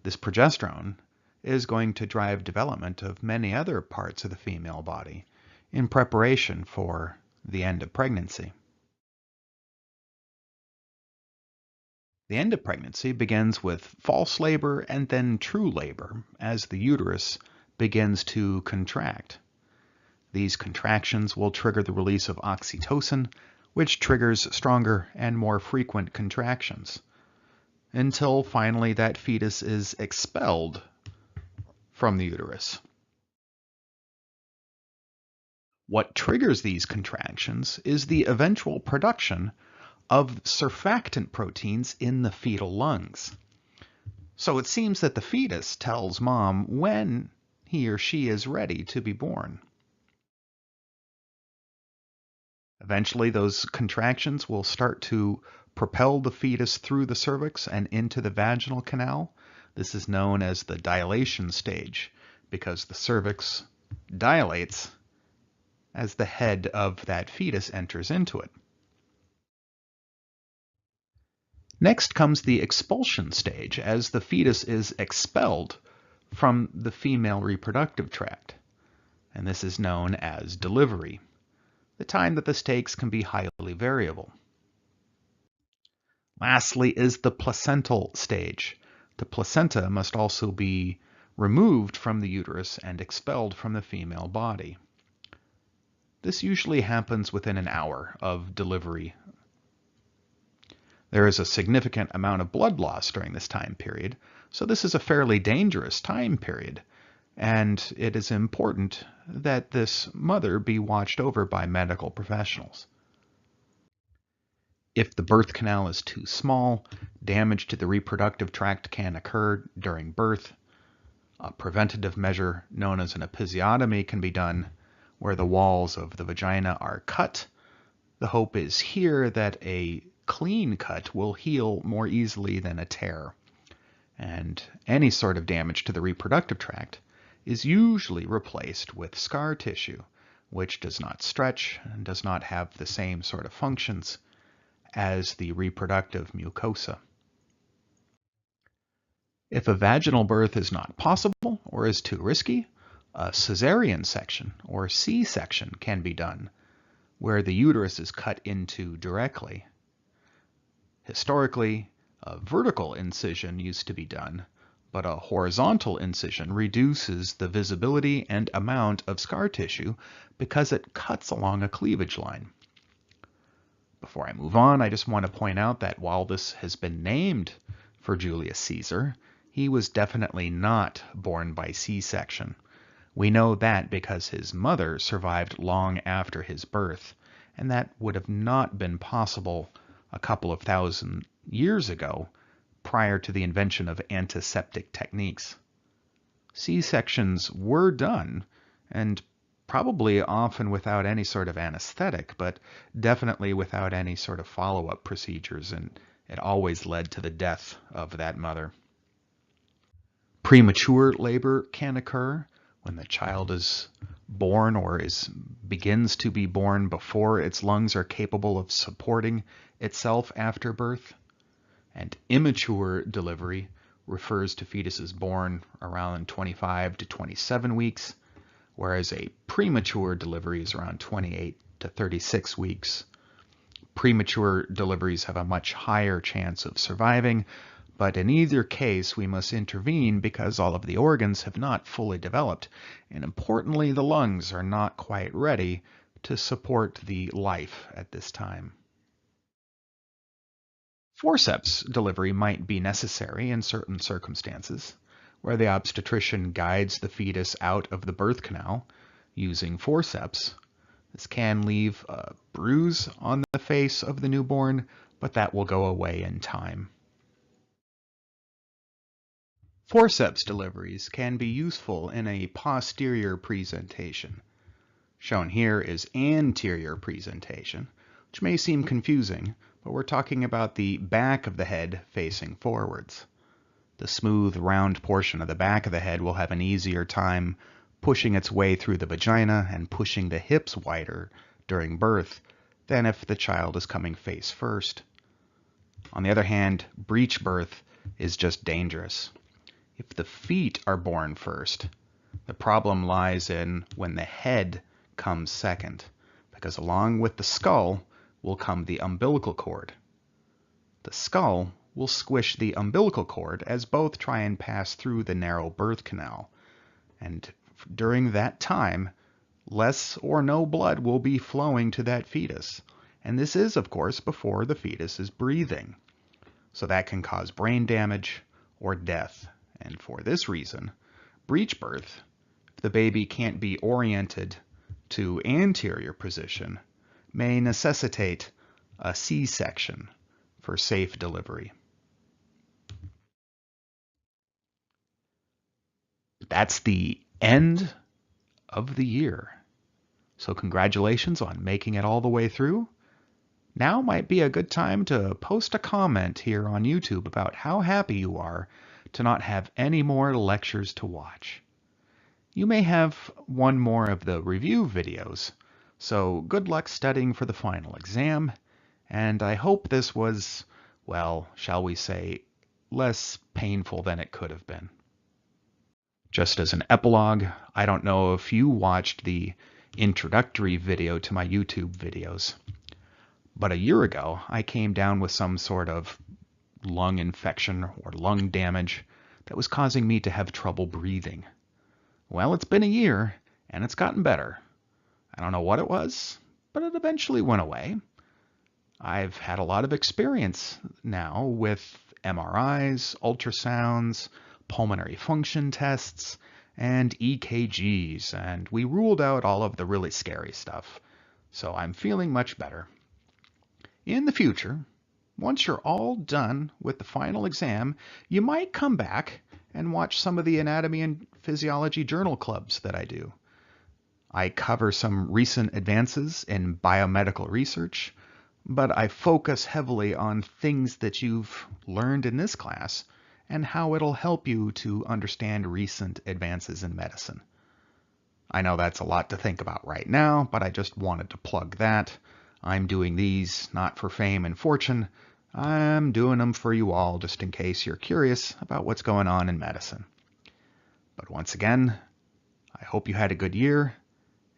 This progesterone is going to drive development of many other parts of the female body in preparation for the end of pregnancy. The end of pregnancy begins with false labor and then true labor as the uterus begins to contract. These contractions will trigger the release of oxytocin, which triggers stronger and more frequent contractions, until finally that fetus is expelled from the uterus. What triggers these contractions is the eventual production of surfactant proteins in the fetal lungs. So it seems that the fetus tells mom when he or she is ready to be born. Eventually, those contractions will start to propel the fetus through the cervix and into the vaginal canal. This is known as the dilation stage because the cervix dilates as the head of that fetus enters into it. Next comes the expulsion stage, as the fetus is expelled from the female reproductive tract, and this is known as delivery. The time that this takes can be highly variable. Lastly is the placental stage. The placenta must also be removed from the uterus and expelled from the female body. This usually happens within an hour of delivery. There is a significant amount of blood loss during this time period, so this is a fairly dangerous time period, and it is important that this mother be watched over by medical professionals. If the birth canal is too small, damage to the reproductive tract can occur during birth. A preventative measure known as an episiotomy can be done where the walls of the vagina are cut. The hope is here that a clean cut will heal more easily than a tear. And any sort of damage to the reproductive tract is usually replaced with scar tissue, which does not stretch and does not have the same sort of functions as the reproductive mucosa. If a vaginal birth is not possible or is too risky, a cesarean section or C-section can be done, where the uterus is cut into directly. Historically, a vertical incision used to be done, but a horizontal incision reduces the visibility and amount of scar tissue because it cuts along a cleavage line. Before I move on, I just want to point out that while this has been named for Julius Caesar, he was definitely not born by C-section. We know that because his mother survived long after his birth, and that would have not been possible a couple of thousand years ago, prior to the invention of antiseptic techniques. C-sections were done, and probably often without any sort of anesthetic, but definitely without any sort of follow-up procedures, and it always led to the death of that mother. Premature labor can occur when the child is born or begins to be born before its lungs are capable of supporting itself after birth. And immature delivery refers to fetuses born around 25 to 27 weeks, whereas a premature delivery is around 28 to 36 weeks. Premature deliveries have a much higher chance of surviving, but in either case we must intervene because all of the organs have not fully developed, and importantly the lungs are not quite ready to support the life at this time. Forceps delivery might be necessary in certain circumstances, where the obstetrician guides the fetus out of the birth canal using forceps. This can leave a bruise on the face of the newborn, but that will go away in time. Forceps deliveries can be useful in a posterior presentation. Shown here is anterior presentation, which may seem confusing, but we're talking about the back of the head facing forwards. The smooth, round portion of the back of the head will have an easier time pushing its way through the vagina and pushing the hips wider during birth than if the child is coming face first. On the other hand, breech birth is just dangerous. If the feet are born first, the problem lies in when the head comes second, because along with the skull will come the umbilical cord. The skull will squish the umbilical cord as both try and pass through the narrow birth canal, and during that time, less or no blood will be flowing to that fetus, and this is, of course, before the fetus is breathing. So that can cause brain damage or death, and for this reason, breech birth, if the baby can't be oriented to anterior position, may necessitate a C-section for safe delivery. That's the end of the year. So congratulations on making it all the way through. Now might be a good time to post a comment here on YouTube about how happy you are to not have any more lectures to watch. You may have one more of the review videos, so good luck studying for the final exam, and I hope this was, well, shall we say, less painful than it could have been. Just as an epilogue, I don't know if you watched the introductory video to my YouTube videos, but a year ago I came down with some sort of lung infection or lung damage that was causing me to have trouble breathing. Well, it's been a year, and it's gotten better. I don't know what it was, but it eventually went away. I've had a lot of experience now with MRIs, ultrasounds, pulmonary function tests, and EKGs, and we ruled out all of the really scary stuff. So I'm feeling much better. In the future, once you're all done with the final exam, you might come back and watch some of the anatomy and physiology journal clubs that I do. I cover some recent advances in biomedical research, but I focus heavily on things that you've learned in this class and how it'll help you to understand recent advances in medicine. I know that's a lot to think about right now, but I just wanted to plug that. I'm doing these not for fame and fortune. I'm doing them for you all just in case you're curious about what's going on in medicine. But once again, I hope you had a good year,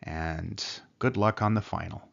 and good luck on the final.